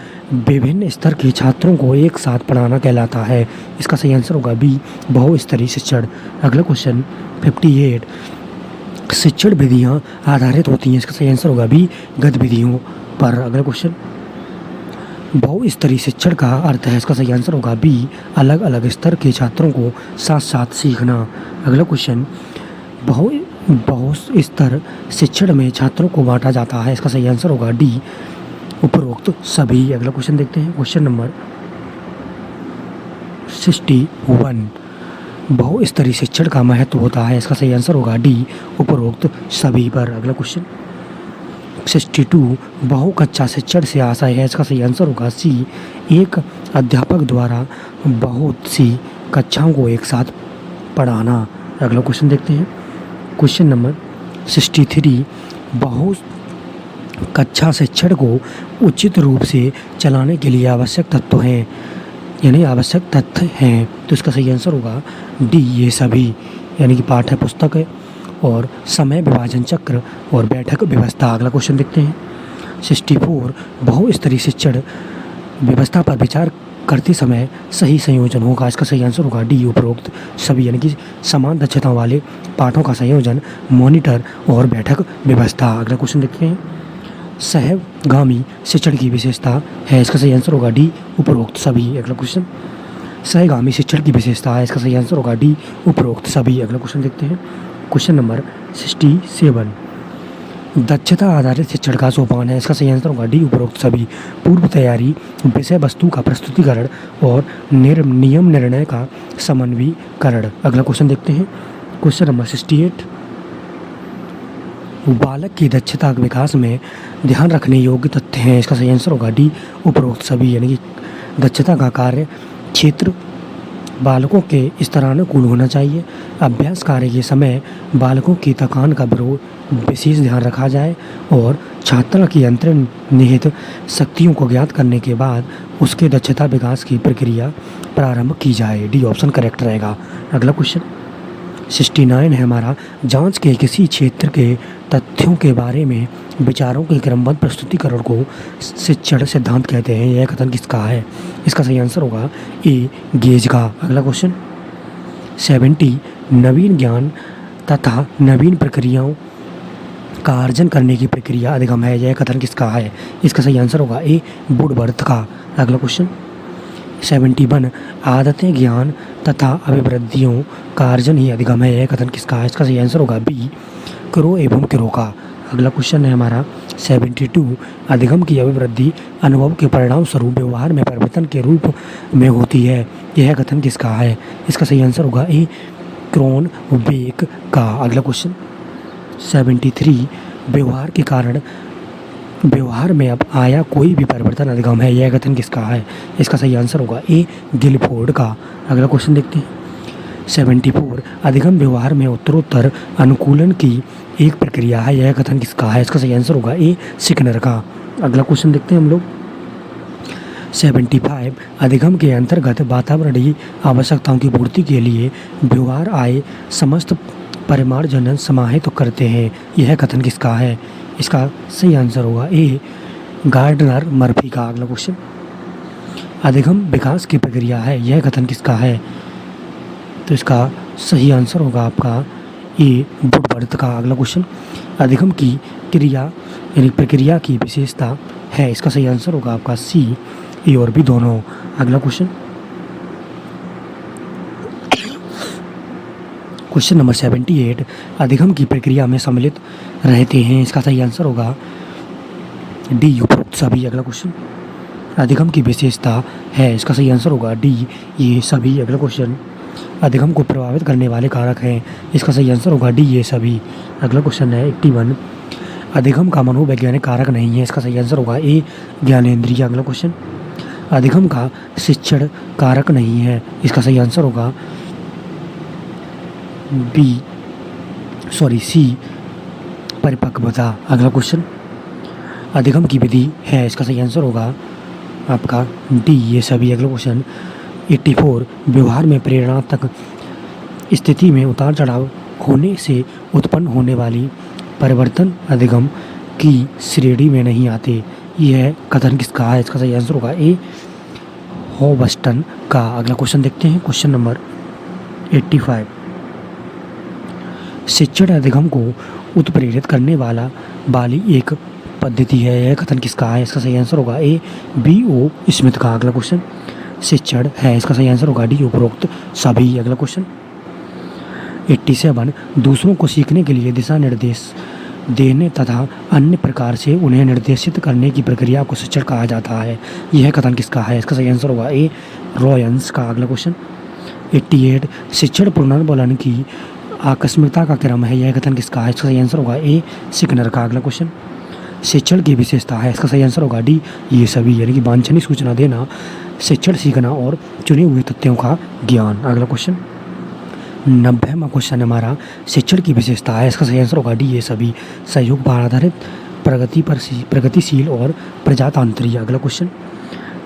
विभिन्न स्तर के छात्रों को एक साथ पढ़ाना कहलाता है। इसका सही आंसर होगा बी, बहुस्तरीय शिक्षण। अगला क्वेश्चन 58, शिक्षण विधियाँ आधारित होती हैं। इसका सही आंसर होगा बी, गतिविधियों पर। अगला क्वेश्चन, बहुस्तरीय शिक्षण का अर्थ है। इसका सही आंसर होगा बी, अलग अलग स्तर के छात्रों को साथ साथ सीखना। अगला क्वेश्चन, बहुस्तर शिक्षण में छात्रों को बांटा जाता है। इसका सही आंसर होगा डी, उपरोक्त सभी। अगला क्वेश्चन देखते हैं, क्वेश्चन नंबर 61, बहुस्तरीय शिक्षण का महत्व होता है। इसका सही आंसर होगा डी, उपरोक्त सभी पर। अगला क्वेश्चन 62, बहु कक्षा शिक्षण से आशय है। इसका सही आंसर होगा सी, एक अध्यापक द्वारा बहुत सी कक्षाओं को एक साथ पढ़ाना। अगला क्वेश्चन देखते हैं, क्वेश्चन नंबर 63, बहु कक्षा शिक्षण को उचित रूप से चलाने के लिए आवश्यक तत्व हैं, यानी आवश्यक तथ्य हैं। तो इसका सही आंसर होगा डी, ये सभी, यानी कि पाठ्य पुस्तक है और समय विभाजन चक्र और बैठक व्यवस्था। अगला क्वेश्चन देखते हैं, 64, बहुस्तरीय शिक्षण व्यवस्था पर विचार करते समय सही संयोजन होगा। इसका सही आंसर होगा डी, उपरोक्त सभी, यानी कि समान दक्षता वाले पाठों का संयोजन, मॉनिटर और बैठक व्यवस्था। अगला क्वेश्चन देखते हैं, सहगामी शिक्षण की विशेषता है। इसका सही आंसर होगा डी, उपरोक्त सभी। अगला क्वेश्चन, सहगामी शिक्षण की विशेषता है। इसका सही आंसर होगा डी, उपरोक्त सभी। अगला क्वेश्चन देखते हैं, क्वेश्चन नंबर 67, दक्षता आधारित शिक्षण का सोपान है। इसका सही आंसर होगा डी, उपरोक्त सभी। पूर्व तैयारी, विषय वस्तु का प्रस्तुतिकरण और नियम निर्णय का समन्वयीकरण। अगला क्वेश्चन देखते हैं, क्वेश्चन नंबर 68, बालक की दक्षता के विकास में ध्यान रखने योग्य तथ्य हैं। इसका सही आंसर होगा डी, उपरोक्त सभी, यानी कि दक्षता का कार्य क्षेत्र बालकों के स्तरानुकूल होना चाहिए। अभ्यास कार्य के समय बालकों की थकान का विशेष ध्यान रखा जाए और छात्र की अंतर्निहित शक्तियों को ज्ञात करने के बाद उसके दक्षता विकास की प्रक्रिया प्रारंभ की जाए। डी ऑप्शन करेक्ट रहेगा। अगला क्वेश्चन 69 है हमारा, जांच के किसी क्षेत्र के तथ्यों के बारे में विचारों के क्रमबद्ध प्रस्तुतिकरण को शिक्षण सिद्धांत कहते हैं। यह कथन किसका है? इसका सही आंसर होगा ए, गेज का। अगला क्वेश्चन 70, नवीन ज्ञान तथा नवीन प्रक्रियाओं का अर्जन करने की प्रक्रिया अधिगम है। यह कथन किसका है? इसका सही आंसर होगा ए, वुडवर्थ का। अगला क्वेश्चन 71, आदतें ज्ञान तथा अभिवृद्धियों का अर्जन ही अधिगम है। यह कथन किसका है? इसका सही आंसर होगा बी, क्रो एवं क्रो का। अगला क्वेश्चन है हमारा 72, अधिगम की अभिवृद्धि अनुभव के परिणाम स्वरूप व्यवहार में परिवर्तन के रूप में होती है। यह कथन किसका है? इसका सही आंसर होगा ए, क्रोनबेक का। अगला क्वेश्चन 73, व्यवहार के कारण व्यवहार में अब आया कोई भी परिवर्तन अधिगम है। यह कथन किसका है? इसका सही आंसर होगा ए, गिलफोर्ड का। अगला क्वेश्चन देखते हैं 74, अधिगम व्यवहार में उत्तरोत्तर अनुकूलन की एक प्रक्रिया है। यह कथन किसका है? इसका सही आंसर होगा ए, स्किनर का। अगला क्वेश्चन देखते हैं हम लोग 75, अधिगम के अंतर्गत वातावरणीय आवश्यकताओं की पूर्ति के लिए व्यवहार आए समस्त परिमार्जन समाहित करते हैं। यह कथन किसका है? इसका सही आंसर होगा ए, गार्डनर मर्फी का। अगला क्वेश्चन, अधिगम विकास की प्रक्रिया है। यह कथन किसका है? तो इसका सही आंसर होगा आपका ए, वुडवर्थ का। अगला क्वेश्चन, अधिगम की क्रिया यानी प्रक्रिया की विशेषता है। इसका सही आंसर होगा आपका सी, ए और बी दोनों। क्वेश्चन नंबर 78, अधिगम की प्रक्रिया में सम्मिलित रहते हैं। इसका सही आंसर होगा डी, उपरोक्त सभी। अगला क्वेश्चन, अधिगम की विशेषता है। इसका सही आंसर होगा डी, ये सभी। अगला क्वेश्चन, अधिगम को प्रभावित करने वाले कारक हैं। इसका सही आंसर होगा डी, ये सभी। अगला क्वेश्चन है 81, अधिगम का मनोवैज्ञानिक कारक नहीं है। इसका सही आंसर होगा ए, ज्ञानेंद्रिय। अगला क्वेश्चन, अधिगम का शिक्षण कारक नहीं है। इसका सही आंसर होगा सी, परिपक्वता। अगला क्वेश्चन, अधिगम की विधि है। इसका सही आंसर होगा आपका डी, ये सभी। अगला क्वेश्चन 84, व्यवहार में प्रेरणात्मक स्थिति में उतार चढ़ाव होने से उत्पन्न होने वाली परिवर्तन अधिगम की श्रेणी में नहीं आते। यह कथन किसका है? इसका सही आंसर होगा ए, हॉबस्टन का। अगला क्वेश्चन देखते हैं, क्वेश्चन नंबर 85, शिक्षण अधिगम को उत्प्रेरित करने वाली एक पद्धति है। यह कथन किसका है? इसका सही आंसर होगा ए, B.O. स्मिथ का। अगला क्वेश्चन, शिक्षण है। इसका सही आंसर होगा डी, उपरोक्त सभी। अगला क्वेश्चन 87, दूसरों को सीखने के लिए दिशा निर्देश देने तथा अन्य प्रकार से उन्हें निर्देशित करने की प्रक्रिया को शिक्षण कहा जाता है। यह कथन किसका है? इसका सही आंसर होगा ए, रॉयंस का। अगला क्वेश्चन 88, शिक्षण पुनर्वलन की आकस्मिकता का क्रम है। यह कथन किसका है? इसका सही आंसर होगा ए, स्किनर का। अगला क्वेश्चन, शिक्षण की विशेषता है। इसका सही आंसर होगा डी, ये सभी। यानी कि वांछनीय सूचना देना, शिक्षण सीखना और चुने हुए तथ्यों का ज्ञान। अगला क्वेश्चन 90वां क्वेश्चन हमारा, शिक्षण की विशेषता है। इसका सही आंसर होगा डी, ये सभी। सहयोग पर आधारित, प्रगतिशील और प्रजातांत्रिक। अगला क्वेश्चन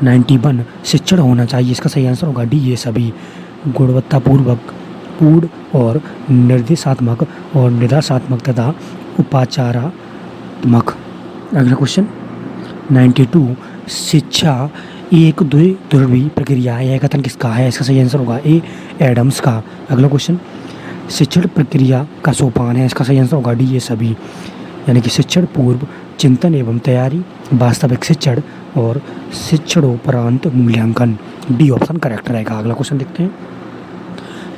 91, शिक्षण होना चाहिए। इसका सही आंसर होगा डी, ये सभी। गुणवत्तापूर्वक, पूर्ण और निर्देशात्मक और निदाशात्मक तथा उपाचारात्मक। अगला क्वेश्चन 92, शिक्षा एक द्विध्रुवी प्रक्रिया है। यह कथन किसका है? इसका सही आंसर होगा ए, एडम्स का। अगला क्वेश्चन, शिक्षण प्रक्रिया का सोपान है। इसका सही आंसर होगा डी, ये सभी। यानी कि शिक्षण पूर्व, चिंतन एवं तैयारी, वास्तविक शिक्षण और शिक्षणोपरांत मूल्यांकन। डी ऑप्शन करेक्ट रहेगा। अगला क्वेश्चन देखते हैं,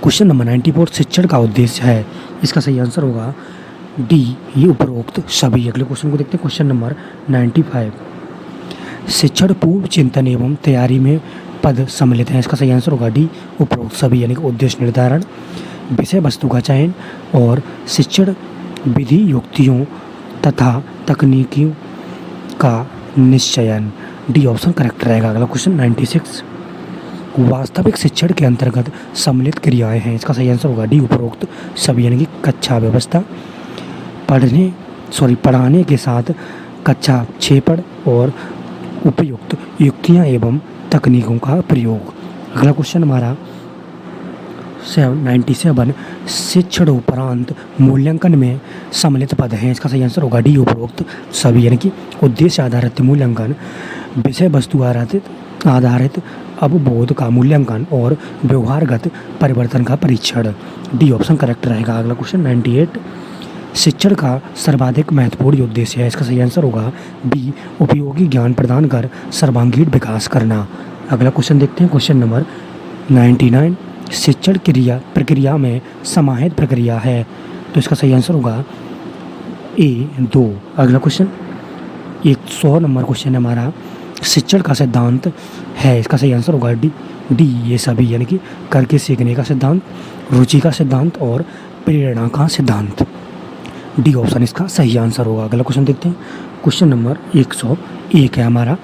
क्वेश्चन नंबर 94, शिक्षण का उद्देश्य है। इसका सही आंसर होगा डी, ये उपरोक्त सभी। अगले क्वेश्चन को देखते हैं, क्वेश्चन नंबर 95, शिक्षण पूर्व, चिंतन एवं तैयारी में पद सम्मिलित हैं। इसका सही आंसर होगा डी, उपरोक्त सभी। यानी कि उद्देश्य निर्धारण, विषय वस्तु का चयन और शिक्षण विधि, युक्तियों तथा तकनीकियों का निश्चयन। डी ऑप्शन करेक्ट रहेगा। अगला क्वेश्चन 96, वास्तविक शिक्षण के अंतर्गत सम्मिलित क्रियाएं हैं। इसका सही आंसर होगा डी, उपरोक्त सभी। यानी कि कक्षा व्यवस्था, पढ़ाने के साथ कक्षा क्षेपण और उपयुक्त युक्तियां एवं तकनीकों का प्रयोग। अगला क्वेश्चन हमारा 97, शिक्षणोपरांत मूल्यांकन में सम्मिलित पद हैं। इसका सही आंसर होगा डी, उपरोक्त सभी। यानी कि उद्देश्य आधारित मूल्यांकन, विषय वस्तु आधारित अवबोध का मूल्यांकन और व्यवहारगत परिवर्तन का परीक्षण। डी ऑप्शन करेक्ट रहेगा। अगला क्वेश्चन 98, शिक्षण का सर्वाधिक महत्वपूर्ण उद्देश्य है। इसका सही आंसर होगा बी, उपयोगी ज्ञान प्रदान कर सर्वांगीण विकास करना। अगला क्वेश्चन देखते हैं, क्वेश्चन नंबर 99, शिक्षण प्रक्रिया में समाहित प्रक्रिया है। तो इसका सही आंसर होगा ए, 2। अगला क्वेश्चन 100 नंबर क्वेश्चन हमारा, शिक्षण का सिद्धांत है। इसका सही आंसर होगा डी, ये सभी। यानी कि करके सीखने का सिद्धांत, रुचि का सिद्धांत और प्रेरणा का सिद्धांत। डी ऑप्शन इसका सही आंसर होगा। अगला क्वेश्चन देखते हैं, क्वेश्चन नंबर 101 है हमारा,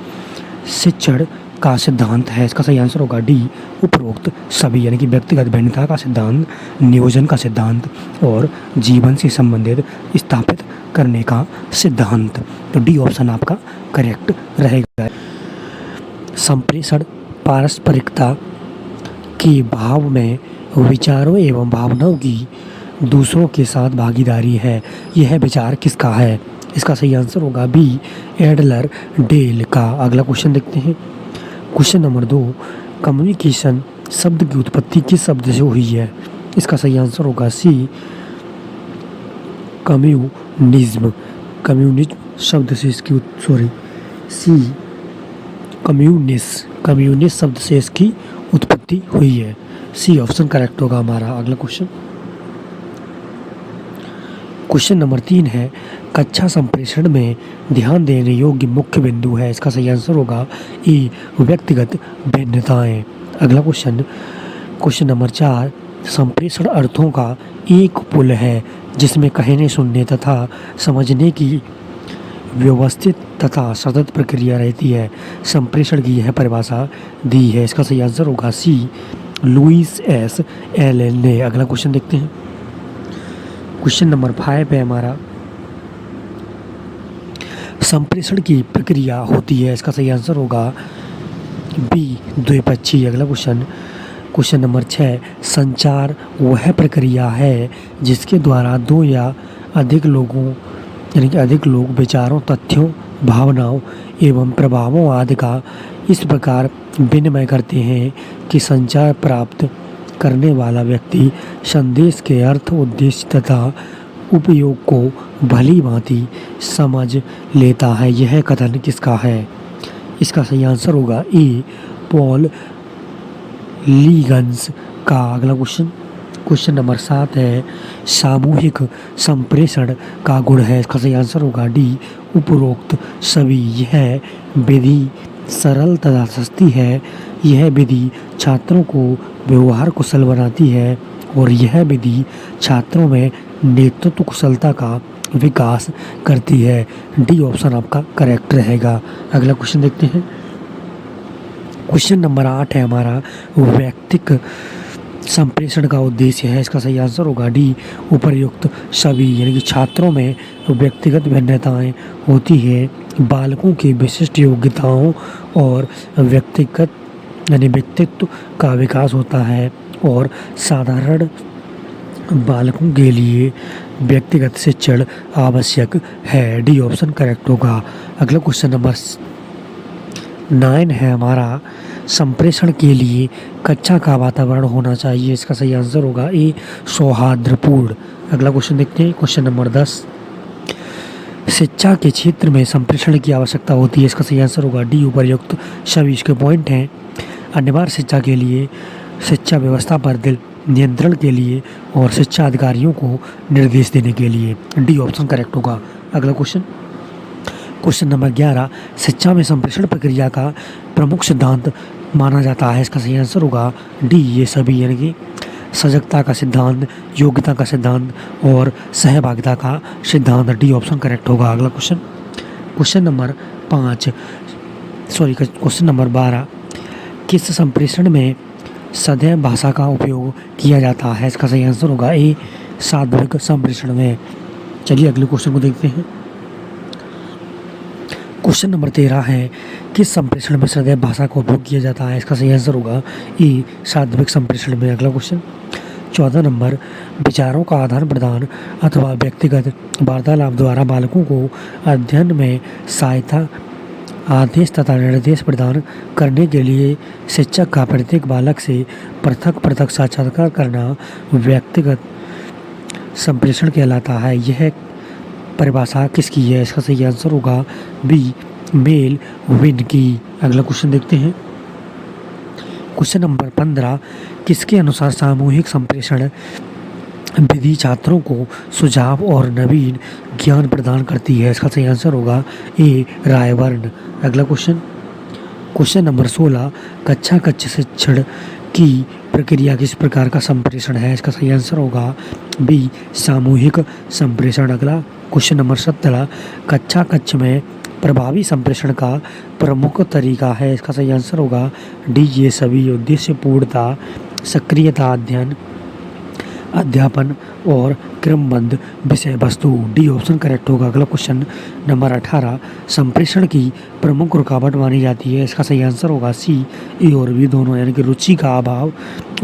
शिक्षण का सिद्धांत है। इसका सही आंसर होगा डी, उपरोक्त सभी। यानी कि व्यक्तिगत भिन्नता का सिद्धांत, नियोजन का सिद्धांत और जीवन से संबंधित स्थापित करने का सिद्धांत। तो डी ऑप्शन आपका करेक्ट रहेगा। संप्रेषण पारस्परिकता के भाव में विचारों एवं भावनाओं की दूसरों के साथ भागीदारी है। यह विचार किसका है? इसका सही आंसर होगा बी, एडलर डेल का। अगला क्वेश्चन देखते हैं, क्वेश्चन नंबर 2, कम्युनिकेशन शब्द की उत्पत्ति किस शब्द से हुई है? इसका सही आंसर होगा सी, कम्युनिज्म। कम्युनिज्म शब्द से इसकी सी, कम्युनिस्ट शब्द से इसकी उत्पत्ति हुई है। सी ऑप्शन करेक्ट होगा हमारा। अगला क्वेश्चन क्वेश्चन नंबर 3 है कक्षा संप्रेषण में ध्यान देने योग्य मुख्य बिंदु है। इसका सही आंसर होगा ए व्यक्तिगत भिन्नताएं। अगला क्वेश्चन नंबर 4 संप्रेषण अर्थों का एक पुल है जिसमें कहने सुनने तथा समझने की व्यवस्थित तथा सतत प्रक्रिया रहती है। संप्रेषण की यह परिभाषा दी है। इसका सही आंसर होगा सी लुइस एस एलन ने। अगला क्वेश्चन देखते हैं। क्वेश्चन नंबर 5 है हमारा संप्रेषण की प्रक्रिया होती है। इसका सही आंसर होगा बी द्विपक्षीय। अगला क्वेश्चन नंबर 6 संचार वह प्रक्रिया है जिसके द्वारा दो या अधिक लोगों यानी कि अधिक लोग विचारों, तथ्यों, भावनाओं एवं प्रभावों आदि का इस प्रकार विनिमय करते हैं कि संचार प्राप्त करने वाला व्यक्ति संदेश के अर्थ, उद्देश्य तथा उपयोग को भली भांति समझ लेता है। यह कथन किसका है? इसका सही आंसर होगा ए पॉल लीगन्स का। अगला क्वेश्चन नंबर 7 है सामूहिक संप्रेषण का गुण है। इसका सही आंसर होगा डी उपरोक्त सभी। यह विधि सरल तथा सस्ती है। यह विधि छात्रों को व्यवहार कुशल बनाती है और यह विधि छात्रों में नेतृत्व कुशलता का विकास करती है। डी ऑप्शन आपका करेक्ट रहेगा। अगला क्वेश्चन देखते हैं। क्वेश्चन नंबर 8 है हमारा व्यक्तिक संप्रेषण का उद्देश्य है। इसका सही आंसर होगा डी उपर्युक्त सभी। यानी कि छात्रों में व्यक्तिगत भिन्नताएं होती है, बालकों की विशिष्ट योग्यताओं और व्यक्तित्व का विकास होता है और साधारण बालकों के लिए व्यक्तिगत शिक्षण आवश्यक है। डी ऑप्शन करेक्ट होगा। अगला क्वेश्चन नंबर 9 है हमारा संप्रेषण के लिए कक्षा का वातावरण होना चाहिए। इसका सही आंसर होगा ए सौहार्दपूर्ण। अगला क्वेश्चन देखते हैं। क्वेश्चन नंबर 10 शिक्षा के क्षेत्र में संप्रेषण की आवश्यकता होती है। इसका सही आंसर होगा डी उपर्युक्त सभी। इसके पॉइंट हैं अनिवार्य शिक्षा के लिए, शिक्षा व्यवस्था पर नियंत्रण के लिए और शिक्षा अधिकारियों को निर्देश देने के लिए। डी ऑप्शन करेक्ट होगा। अगला क्वेश्चन नंबर 11 शिक्षा में संप्रेषण प्रक्रिया का प्रमुख सिद्धांत माना जाता है। इसका सही आंसर होगा डी ये सभी। यानी कि सजगता का सिद्धांत, योग्यता का सिद्धांत और सहभागिता का सिद्धांत। डी ऑप्शन करेक्ट होगा। अगला क्वेश्चन नंबर 12 किस संप्रेषण में सदैव भाषा का उपयोग किया जाता है? इसका सही आंसर होगा ए साद्विक संप्रेषण में। चलिए अगले क्वेश्चन को देखते हैं। क्वेश्चन नंबर 13 है किस संप्रेषण में सदैव भाषा का उपयोग किया जाता है? इसका सही आंसर होगा ए साद्विक संप्रेषण में। अगला क्वेश्चन 14 नंबर विचारों का आदान प्रदान अथवा व्यक्तिगत वार्तालाप द्वारा बालकों को अध्ययन में सहायता, आदेश तथा निर्देश प्रदान करने के लिए शिक्षक का प्रत्येक बालक से पृथक साक्षात्कार करना व्यक्तिगत संप्रेषण कहलाता है। यह परिभाषा किसकी है? इसका सही आंसर होगा बी मेल विन की। अगला क्वेश्चन देखते हैं। क्वेश्चन नंबर 15 किसके अनुसार सामूहिक संप्रेषण विधि छात्रों को सुझाव और नवीन ज्ञान प्रदान करती है? इसका सही आंसर होगा ए रायबर्न। अगला क्वेश्चन नंबर 16 कक्षा शिक्षण की प्रक्रिया किस प्रकार का संप्रेषण है? इसका सही आंसर होगा बी सामूहिक संप्रेषण। अगला क्वेश्चन नंबर 17 कक्षा में प्रभावी संप्रेषण का प्रमुख तरीका है। इसका सही आंसर होगा डी ये सभी। उद्देश्य पूर्णता, सक्रियता, अध्यापन और क्रमबद्ध विषय वस्तु। डी ऑप्शन करेक्ट होगा। अगला क्वेश्चन नंबर 18 संप्रेषण की प्रमुख रुकावट मानी जाती है। इसका सही आंसर होगा सी ए और बी दोनों। यानी कि रुचि का अभाव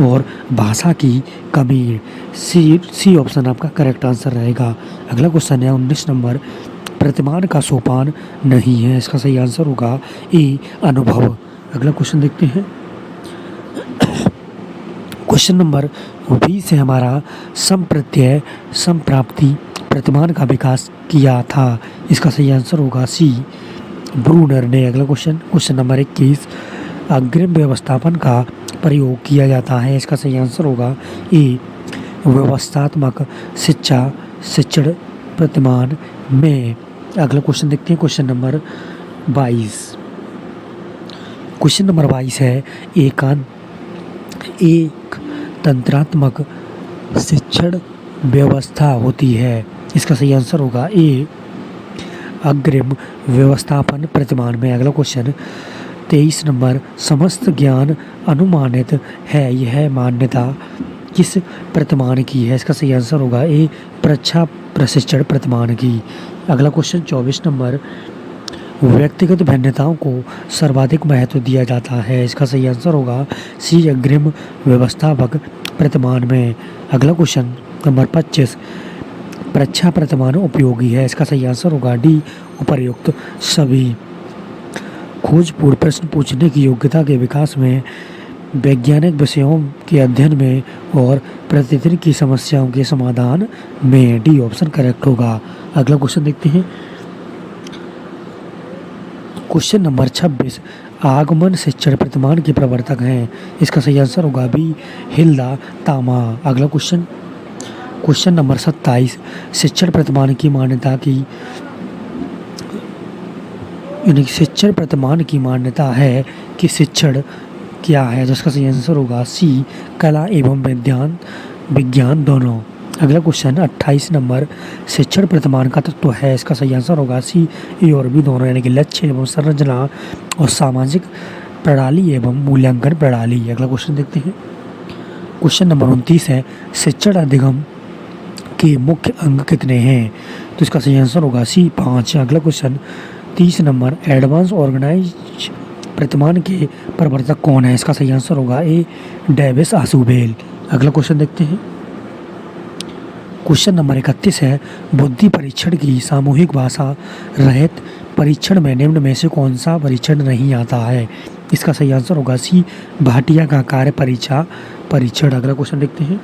और भाषा की कमी। सी ऑप्शन आपका करेक्ट आंसर रहेगा। अगला क्वेश्चन है 19 नंबर प्रतिमान का सोपान नहीं है। इसका सही आंसर होगा ए अनुभव। अगला क्वेश्चन देखते हैं। क्वेश्चन नंबर 20 है हमारा संप्रत्यय संप्राप्ति प्रतिमान का विकास किया था। इसका सही आंसर होगा सी ब्रूनर ने। अगला क्वेश्चन नंबर 21 अग्रिम व्यवस्थापन का प्रयोग किया जाता है। इसका सही आंसर होगा ए व्यवस्थात्मक शिक्षण प्रतिमान में। अगला क्वेश्चन देखते हैं, क्वेश्चन नंबर 22। क्वेश्चन नंबर 22 है, एक तंत्रात्मक शिक्षण व्यवस्था होती है। इसका सही आंसर होगा ए, अग्रिम व्यवस्थापन प्रतिमान में। अगला क्वेश्चन 23 नंबर, समस्त ज्ञान अनुमानित है, यह मान्यता किस प्रतिमान की है? इसका सही आंसर होगा ए, परीक्षा प्रशिक्षण प्रतिमान की। अगला क्वेश्चन 24 नंबर, व्यक्तिगत भिन्नताओं को सर्वाधिक महत्व दिया जाता है। इसका सही आंसर होगा सी, अग्रिम व्यवस्थापक प्रतिमान में। अगला क्वेश्चन नंबर 25, परीक्षा प्रतिमान उपयोगी है। इसका सही आंसर होगा डी, उपर्युक्त सभी। खोजपूर्ण प्रश्न पूछने की योग्यता के विकास में, वैज्ञानिक विषयों के अध्ययन में और प्रतिदिन की समस्याओं के समाधान में। डी ऑप्शन करेक्ट होगा। अगला क्वेश्चन देखते हैं, क्वेश्चन नंबर 26, आगमन शिक्षण प्रतिमान के प्रवर्तक हैं। इसका सही आंसर होगा बी, हिल्दा तामा। अगला क्वेश्चन नंबर 27, शिक्षण प्रतिमान की मान्यता शिक्षण प्रतिमान की मान्यता है कि शिक्षण क्या है? जिसका सही आंसर होगा सी, कला एवं विज्ञान दोनों। अगला क्वेश्चन 28 नंबर, शिक्षण प्रतिमान का तत्व है। इसका सही आंसर होगा सी, ए और बी दोनों, यानी कि लक्ष्य एवं संरचना और सामाजिक प्रणाली एवं मूल्यांकन प्रणाली। अगला क्वेश्चन देखते हैं, क्वेश्चन नंबर 29 है, शिक्षण अधिगम के मुख्य अंग कितने हैं? तो इसका सही आंसर होगा सी, 5। अगला क्वेश्चन 30 नंबर, एडवांस ऑर्गेनाइज प्रतिमान के प्रवर्तक कौन है? इसका सही आंसर होगा ए, डेविस आशुबेल। अगला क्वेश्चन देखते हैं, क्वेश्चन नंबर 31 है, बुद्धि परीक्षण की सामूहिक भाषा रहित परीक्षण में निम्न में से कौन सा परीक्षण नहीं आता है? इसका सही आंसर होगा सी, भाटिया का कार्य परीक्षण। अगला क्वेश्चन देखते हैं,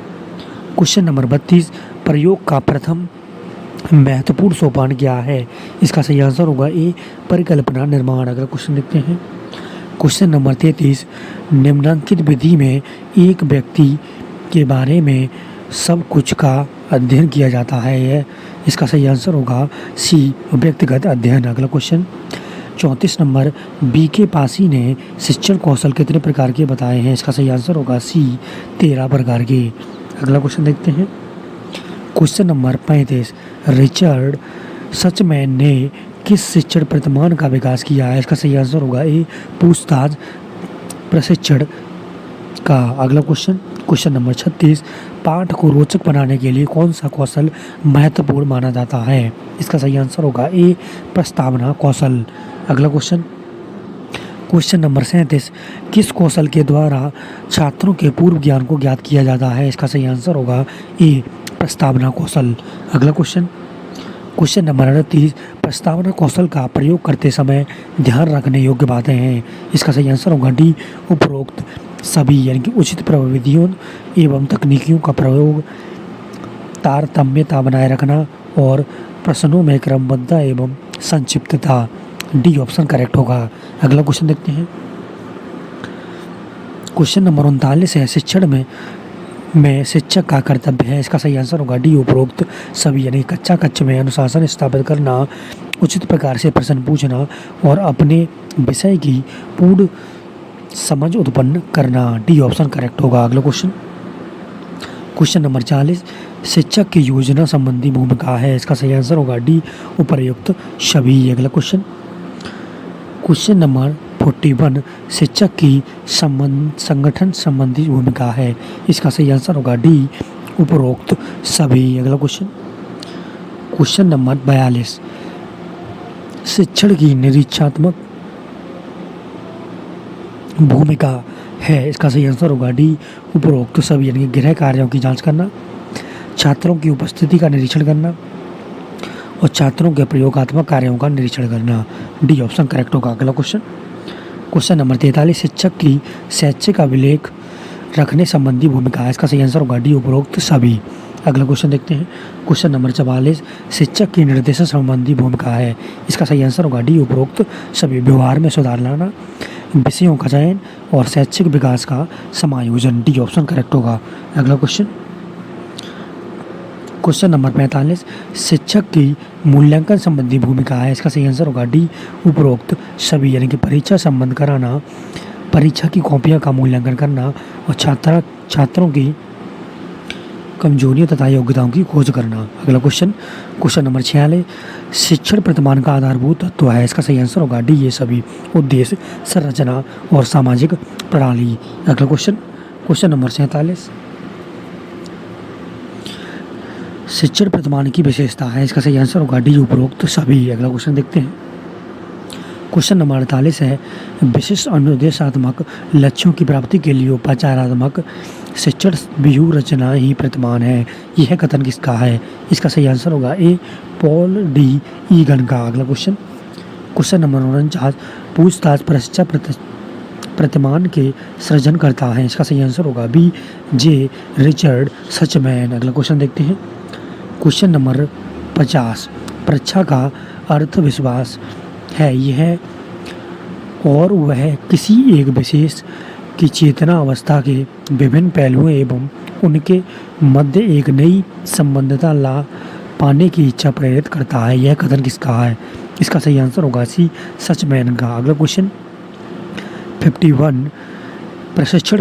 क्वेश्चन नंबर 32, प्रयोग का प्रथम महत्वपूर्ण सोपान क्या है? इसका सही आंसर होगा ए, परिकल्पना निर्माण। अगला क्वेश्चन देखते हैं, क्वेश्चन नंबर 33, निम्नलिखित विधि में एक व्यक्ति के बारे में सब कुछ का अध्ययन किया जाता है। इसका सही आंसर होगा सी, व्यक्तिगत अध्ययन। अगला क्वेश्चन 34 नंबर, बी के पासी ने शिक्षण कौशल कितने प्रकार के बताए हैं? इसका सही आंसर होगा सी, 13 प्रकार के। अगला क्वेश्चन देखते हैं, क्वेश्चन नंबर 35, रिचर्ड सचमैन ने किस शिक्षण प्रतिमान का विकास किया है? इसका सही आंसर होगा ए, पूछताछ प्रशिक्षण का। अगला क्वेश्चन नंबर 36, पाठ को रोचक बनाने के लिए कौन सा कौशल महत्वपूर्ण माना जाता है? इसका सही आंसर होगा ए, प्रस्तावना कौशल। अगला क्वेश्चन नंबर 37, किस कौशल के द्वारा छात्रों के पूर्व ज्ञान को ज्ञात किया जाता है? इसका सही आंसर होगा ए, प्रस्तावना कौशल। अगला क्वेश्चन नंबर 38, प्रस्तावना कौशल का प्रयोग करते समय ध्यान रखने योग्य बातें हैं। इसका सही आंसर होगा डी, उपरोक्त सभी, यानी कि उचित प्रविधियों एवं तकनीकियों का प्रयोग, तारतम्यता बनाए रखना और प्रश्नों में क्रमबद्धता एवं संक्षिप्तता। डी ऑप्शन करेक्ट होगा। अगला क्वेश्चन देखते हैं, क्वेश्चन नंबर 39 है, शिक्षण में शिक्षक का कर्तव्य है। इसका सही आंसर होगा डी, उपरोक्त सभी, यानी कक्षा कक्ष में अनुशासन स्थापित करना, उचित प्रकार से प्रश्न पूछना और अपने विषय की पूर्ण समझ उत्पन्न करना। डी ऑप्शन करेक्ट होगा। अगला क्वेश्चन नंबर 40, शिक्षक की योजना संबंधी भूमिका है। इसका सही आंसर होगा डी, उपर्युक्त सभी। अगला क्वेश्चन नंबर 41, शिक्षक की संगठन संबंधी भूमिका है। इसका सही आंसर होगा डी, उपरोक्त सभी। अगला क्वेश्चन नंबर 42, शिक्षण की निरीक्षात्मक भूमिका है। इसका सही आंसर होगा डी, उपरोक्त सभी, यानी कि गृह कार्यों की जांच करना, छात्रों की उपस्थिति का निरीक्षण करना और छात्रों के प्रयोगात्मक कार्यों का निरीक्षण करना। डी ऑप्शन करेक्ट होगा। अगला क्वेश्चन नंबर 43, शिक्षक की शैक्षिक अभिलेख रखने संबंधी भूमिका है। इसका सही आंसर होगा डी, उपरोक्त सभी। अगला क्वेश्चन देखते हैं, क्वेश्चन नंबर 44, शिक्षक की निर्देशन संबंधी भूमिका है। इसका सही आंसर होगा डी, उपरोक्त सभी। व्यवहार में सुधार लाना, विषयों का चयन और शैक्षिक विकास का समायोजन। डी ऑप्शन करेक्ट होगा। अगला क्वेश्चन नंबर 45, शिक्षक की मूल्यांकन संबंधी भूमिका है। इसका सही आंसर होगा डी, उपरोक्त सभी, यानी कि परीक्षा संबंध कराना, परीक्षा की कॉपियाँ का मूल्यांकन करना और छात्रों की कमजोरियों तथा योग्यताओं की खोज करना। अगला क्वेश्चन, क्वेश्चन नंबर 46, शिक्षण प्रतिमान का आधारभूत तत्व है। इसका सही आंसर होगा डी, ये सभी, उद्देश्य, संरचना और सामाजिक प्रणाली। अगला क्वेश्चन, क्वेश्चन नंबर 47, शिक्षण प्रतिमान की विशेषता है। इसका सही आंसर होगा डी, उपरोक्त सभी। अगला क्वेश्चन देखते हैं। क्वेश्चन नंबर 48 है, विशिष्ट अनुदेशात्मक लक्ष्यों की प्राप्ति के लिए उपचारात्मक शिक्षण व्यूह रचना ही प्रतिमान है। यह कथन किसका है? इसका सही आंसर होगा ए, पॉल डी ईगन का। अगला क्वेश्चन, क्वेश्चन नंबर 49, पूछताछ परीक्षा प्रतिमान के सृजन करता है। इसका सही आंसर होगा बी, जे रिचर्ड सचमैन। अगला क्वेश्चन देखते हैं। क्वेश्चन नंबर 50, परीक्षा का अर्थ विश्वास है यह और वह किसी एक विशेष की चेतना अवस्था के विभिन्न पहलुओं एवं उनके मध्य एक नई संबंधता ला पाने की इच्छा प्रेरित करता है। यह कथन किसका है? इसका सही आंसर होगा सी, सचमैन का। अगला क्वेश्चन 51, प्रशिक्षण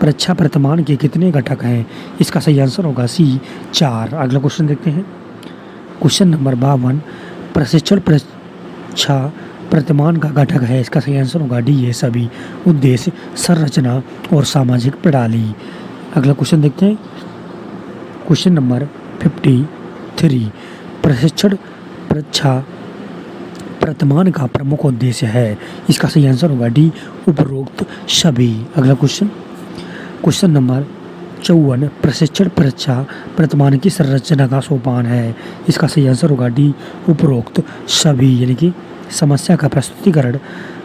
परीक्षा प्रतिमान के कितने घटक हैं? इसका सही आंसर होगा सी, 4। अगला क्वेश्चन देखते हैं। क्वेश्चन नंबर 52, प्रशिक्षण परीक्षा प्रतिमान का घटक है। इसका सही आंसर होगा डी, ये सभी, उद्देश्य, संरचना और सामाजिक प्रणाली। अगला क्वेश्चन देखते हैं। क्वेश्चन नंबर 53, प्रशिक्षण परीक्षा प्रतिमान का प्रमुख उद्देश्य है। इसका सही आंसर होगा डी, उपरोक्त सभी। अगला क्वेश्चन, क्वेश्चन नंबर 54, प्रशिक्षण परीक्षा प्रतिमान की संरचना का सोपान है। इसका सही आंसर होगा डी, उपरोक्त सभी, यानी कि समस्या का प्रस्तुतिकरण,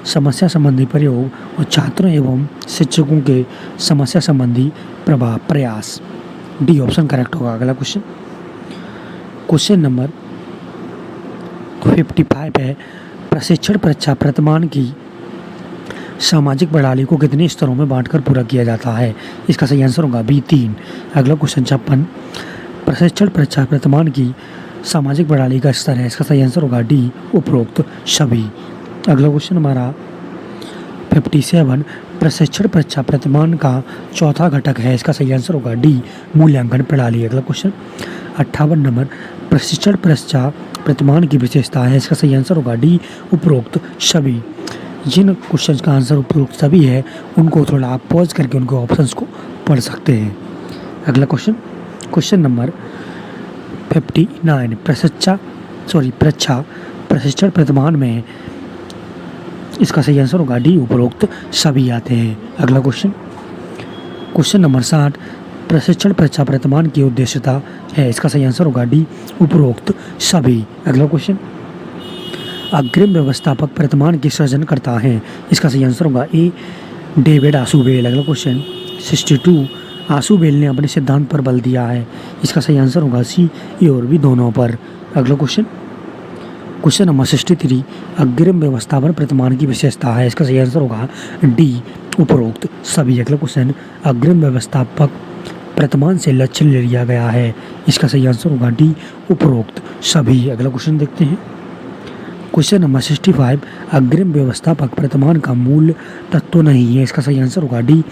समस्या संबंधी प्रयोग और छात्रों एवं शिक्षकों के समस्या संबंधी प्रयास। डी ऑप्शन करेक्ट होगा। अगला क्वेश्चन, क्वेश्चन नंबर 55 है, प्रशिक्षण परीक्षा प्रतिमान की सामाजिक प्रणाली को कितने स्तरों में बांटकर पूरा किया जाता है? इसका सही आंसर होगा बी, 3। अगला क्वेश्चन 56, प्रशिक्षण परीक्षा प्रतिमान की सामाजिक प्रणाली का स्तर है। इसका सही आंसर होगा डी, उपरोक्त सभी। अगला क्वेश्चन हमारा 57, प्रशिक्षण परीक्षा प्रतिमान का चौथा घटक है। इसका सही आंसर होगा डी, मूल्यांकन प्रणाली। अगला क्वेश्चन 58 नंबर, प्रशिक्षण परीक्षा प्रतिमान की विशेषता है। इसका सही आंसर होगा डी, उपरोक्त सभी। जिन क्वेश्चन का आंसर उपरोक्त सभी है उनको थोड़ा आप पॉज करके उनके ऑप्शंस को पढ़ सकते हैं। अगला क्वेश्चन, क्वेश्चन नंबर 59, परीक्षा प्रशिक्षण प्रतिमान में इसका सही आंसर होगा डी, उपरोक्त सभी आते हैं। अगला क्वेश्चन, क्वेश्चन नंबर 60, प्रशिक्षण परीक्षा प्रतिमान की उद्देश्यता है। इसका सही आंसर होगा डी, उपरोक्त सभी। अगला क्वेश्चन, अग्रिम व्यवस्थापक प्रतिमान की सृजन करता है। इसका सही आंसर होगा ए, डेविड आशुबेल। अगला क्वेश्चन 62, आशुबेल ने अपने सिद्धांत पर बल दिया है। इसका सही आंसर होगा सी, ए और बी दोनों पर। अगला क्वेश्चन, क्वेश्चन नंबर 63, अग्रिम व्यवस्थापन प्रतिमान की विशेषता है। इसका सही आंसर होगा डी, उपरोक्त सभी। अगला क्वेश्चन, अग्रिम व्यवस्थापक प्रतिमान से लक्ष्य ले लिया गया है। इसका सही आंसर होगा डी, उपरोक्त सभी। अगला क्वेश्चन देखते हैं। क्वेश्चन नंबर 65, अग्रिम व्यवस्थापक प्रतिमान का मूल तत्व नहीं है। इसका सही आंसर होगा डी,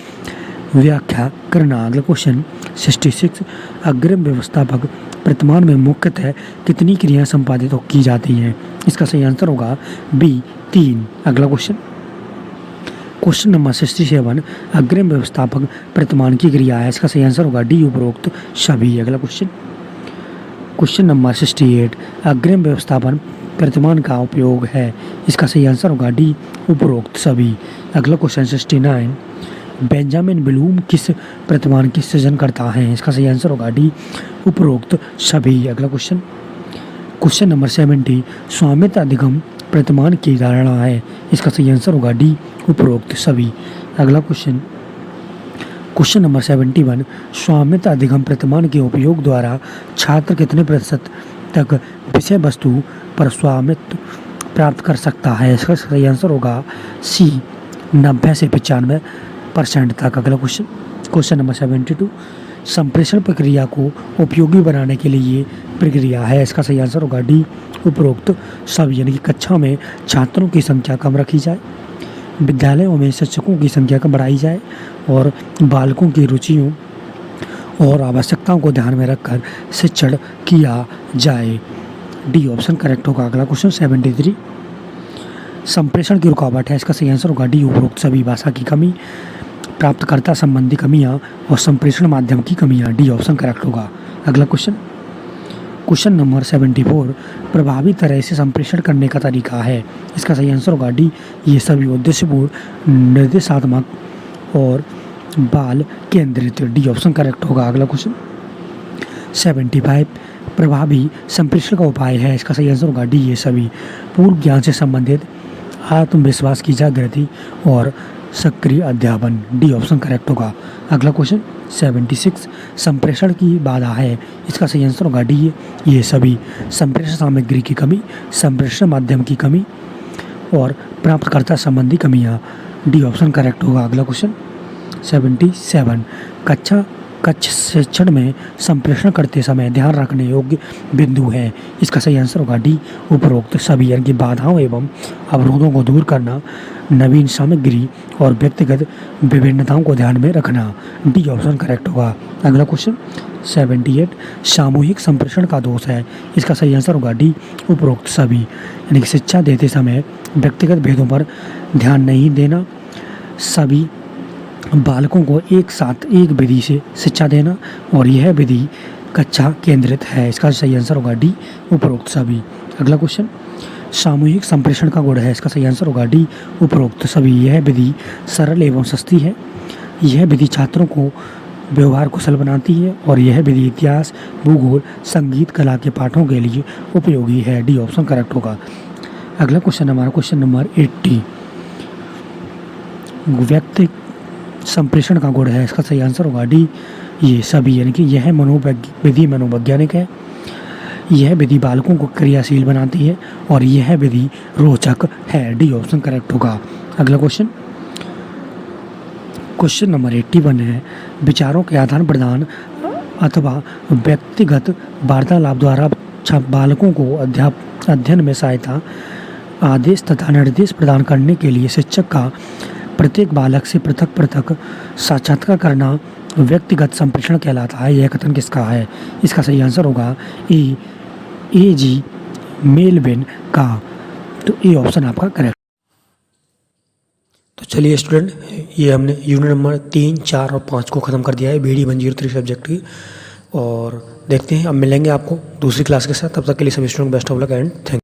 व्याख्या करना। अगला क्वेश्चन 66, अग्रिम व्यवस्थापक प्रतिमान में मुख्यतः कितनी क्रियाएं संपादित की जाती हैं? इसका सही आंसर होगा बी, 3। अगला क्वेश्चन, क्वेश्चन नंबर 67, अग्रिम व्यवस्थापक प्रतिमान की क्रिया है। इसका सही आंसर होगा डी, उपरोक्त सभी। अगला क्वेश्चन, क्वेश्चन नंबर 68, अग्रिम व्यवस्थापन प्रतिमान का उपयोग है। इसका सही आंसर होगा डी, उपरोक्त सभी। अगला क्वेश्चन 69, बेंजामिन ब्लूम किस प्रतिमान की सृजन करता है? इसका सही आंसर होगा डी, उपरोक्त सभी। अगला क्वेश्चन, क्वेश्चन नंबर 70, स्वामित्व अधिगम प्रतिमान की धारणा है। इसका सही आंसर होगा डी, उपरोक्त सभी। अगला क्वेश्चन, क्वेश्चन नंबर 71, स्वामित्व अधिगम प्रतिमान के उपयोग द्वारा छात्र कितने प्रतिशत तक विषय वस्तु पर स्वामित्व प्राप्त कर सकता है? इसका सही आंसर होगा सी, 90 से 95% तक। अगला क्वेश्चन, क्वेश्चन नंबर 72, संप्रेषण प्रक्रिया को उपयोगी बनाने के लिए ये प्रक्रिया है। इसका सही आंसर होगा डी, उपरोक्त सभी, यानी कि कक्षा में छात्रों की संख्या कम रखी जाए, विद्यालयों में शिक्षकों की संख्या कम बढ़ाई जाए और बालकों की रुचियों और आवश्यकताओं को ध्यान में रखकर शिक्षण किया जाए। डी ऑप्शन करेक्ट होगा। अगला क्वेश्चन 73, संप्रेषण की रुकावट है। इसका सही आंसर होगा डी, उपरोक्त सभी, भाषा की कमी, प्राप्तकर्ता संबंधी कमियां और संप्रेषण माध्यम की कमियां। डी ऑप्शन करेक्ट होगा। अगला क्वेश्चन नंबर 74, प्रभावी तरह से संप्रेषण करने का तरीका है। इसका सही आंसर होगा डी, ये सभी उद्देश्यपूर्ण, निर्देशात्मक और बाल केंद्रित। डी ऑप्शन करेक्ट होगा। अगला क्वेश्चन 75, प्रभावी संप्रेषण का उपाय है। इसका सही आंसर होगा डी, ये सभी, पूर्व ज्ञान से संबंधित, आत्मविश्वास की जागृति और सक्रिय अध्यापन। डी ऑप्शन करेक्ट होगा। अगला क्वेश्चन 76, संप्रेषण की बाधा है। इसका सही आंसर होगा डी, ये सभी, संप्रेषण सामग्री की कमी, संप्रेषण माध्यम की कमी और प्राप्तकर्ता संबंधी कमियां। डी ऑप्शन करेक्ट होगा। अगला क्वेश्चन 77, कक्ष शिक्षण में संप्रेषण करते समय ध्यान रखने योग्य बिंदु है। इसका सही आंसर होगा डी, उपरोक्त सभी, यानी कि बाधाओं एवं अवरोधों को दूर करना, नवीन सामग्री और व्यक्तिगत विभिन्नताओं को ध्यान में रखना। डी ऑप्शन करेक्ट होगा। अगला क्वेश्चन 78, सामूहिक संप्रेषण का दोष है। इसका सही आंसर होगा डी, उपरोक्त सभी, यानी कि शिक्षा देते समय व्यक्तिगत भेदों पर ध्यान नहीं देना, सभी बालकों को एक साथ एक विधि से शिक्षा देना और यह विधि कक्षा केंद्रित है। इसका सही आंसर होगा डी, उपरोक्त सभी। अगला क्वेश्चन, सामूहिक संप्रेषण का गुण है। इसका सही आंसर होगा डी, उपरोक्त सभी, यह विधि सरल एवं सस्ती है, यह विधि छात्रों को व्यवहार कुशल बनाती है और यह विधि इतिहास, भूगोल, संगीत, कला के पाठों के लिए उपयोगी है। डी ऑप्शन करेक्ट होगा। अगला क्वेश्चन हमारा क्वेश्चन नंबर 80, व्यक्ति संप्रेषण का गुण है। इसका सही आंसर होगा डी, ये सभी, यानी कि यह विधि मनोवैज्ञानिक है, यह विधि बालकों को क्रियाशील बनाती है और यह विधि रोचक है। डी ऑप्शन करेक्ट होगा। अगला क्वेश्चन नंबर 81 है, विचारों के आदान प्रदान अथवा व्यक्तिगत वार्तालाप द्वारा बालकों को अध्ययन में सहायता, आदेश तथा निर्देश प्रदान करने के लिए शिक्षक का प्रत्येक बालक से पृथक साक्षात्कार करना व्यक्तिगत संप्रेषण कहलाता है। यह कथन किसका है? इसका सही आंसर होगा ए जी मेलविन का। तो ए ऑप्शन आपका करेक्ट। तो चलिए स्टूडेंट, ये हमने यूनिट नंबर 3, 4 और 5 को ख़त्म कर दिया है BD 103 सब्जेक्ट की, और देखते हैं अब मिलेंगे आपको दूसरी क्लास के साथ। तब तक के लिए सभी student best of luck and thank you.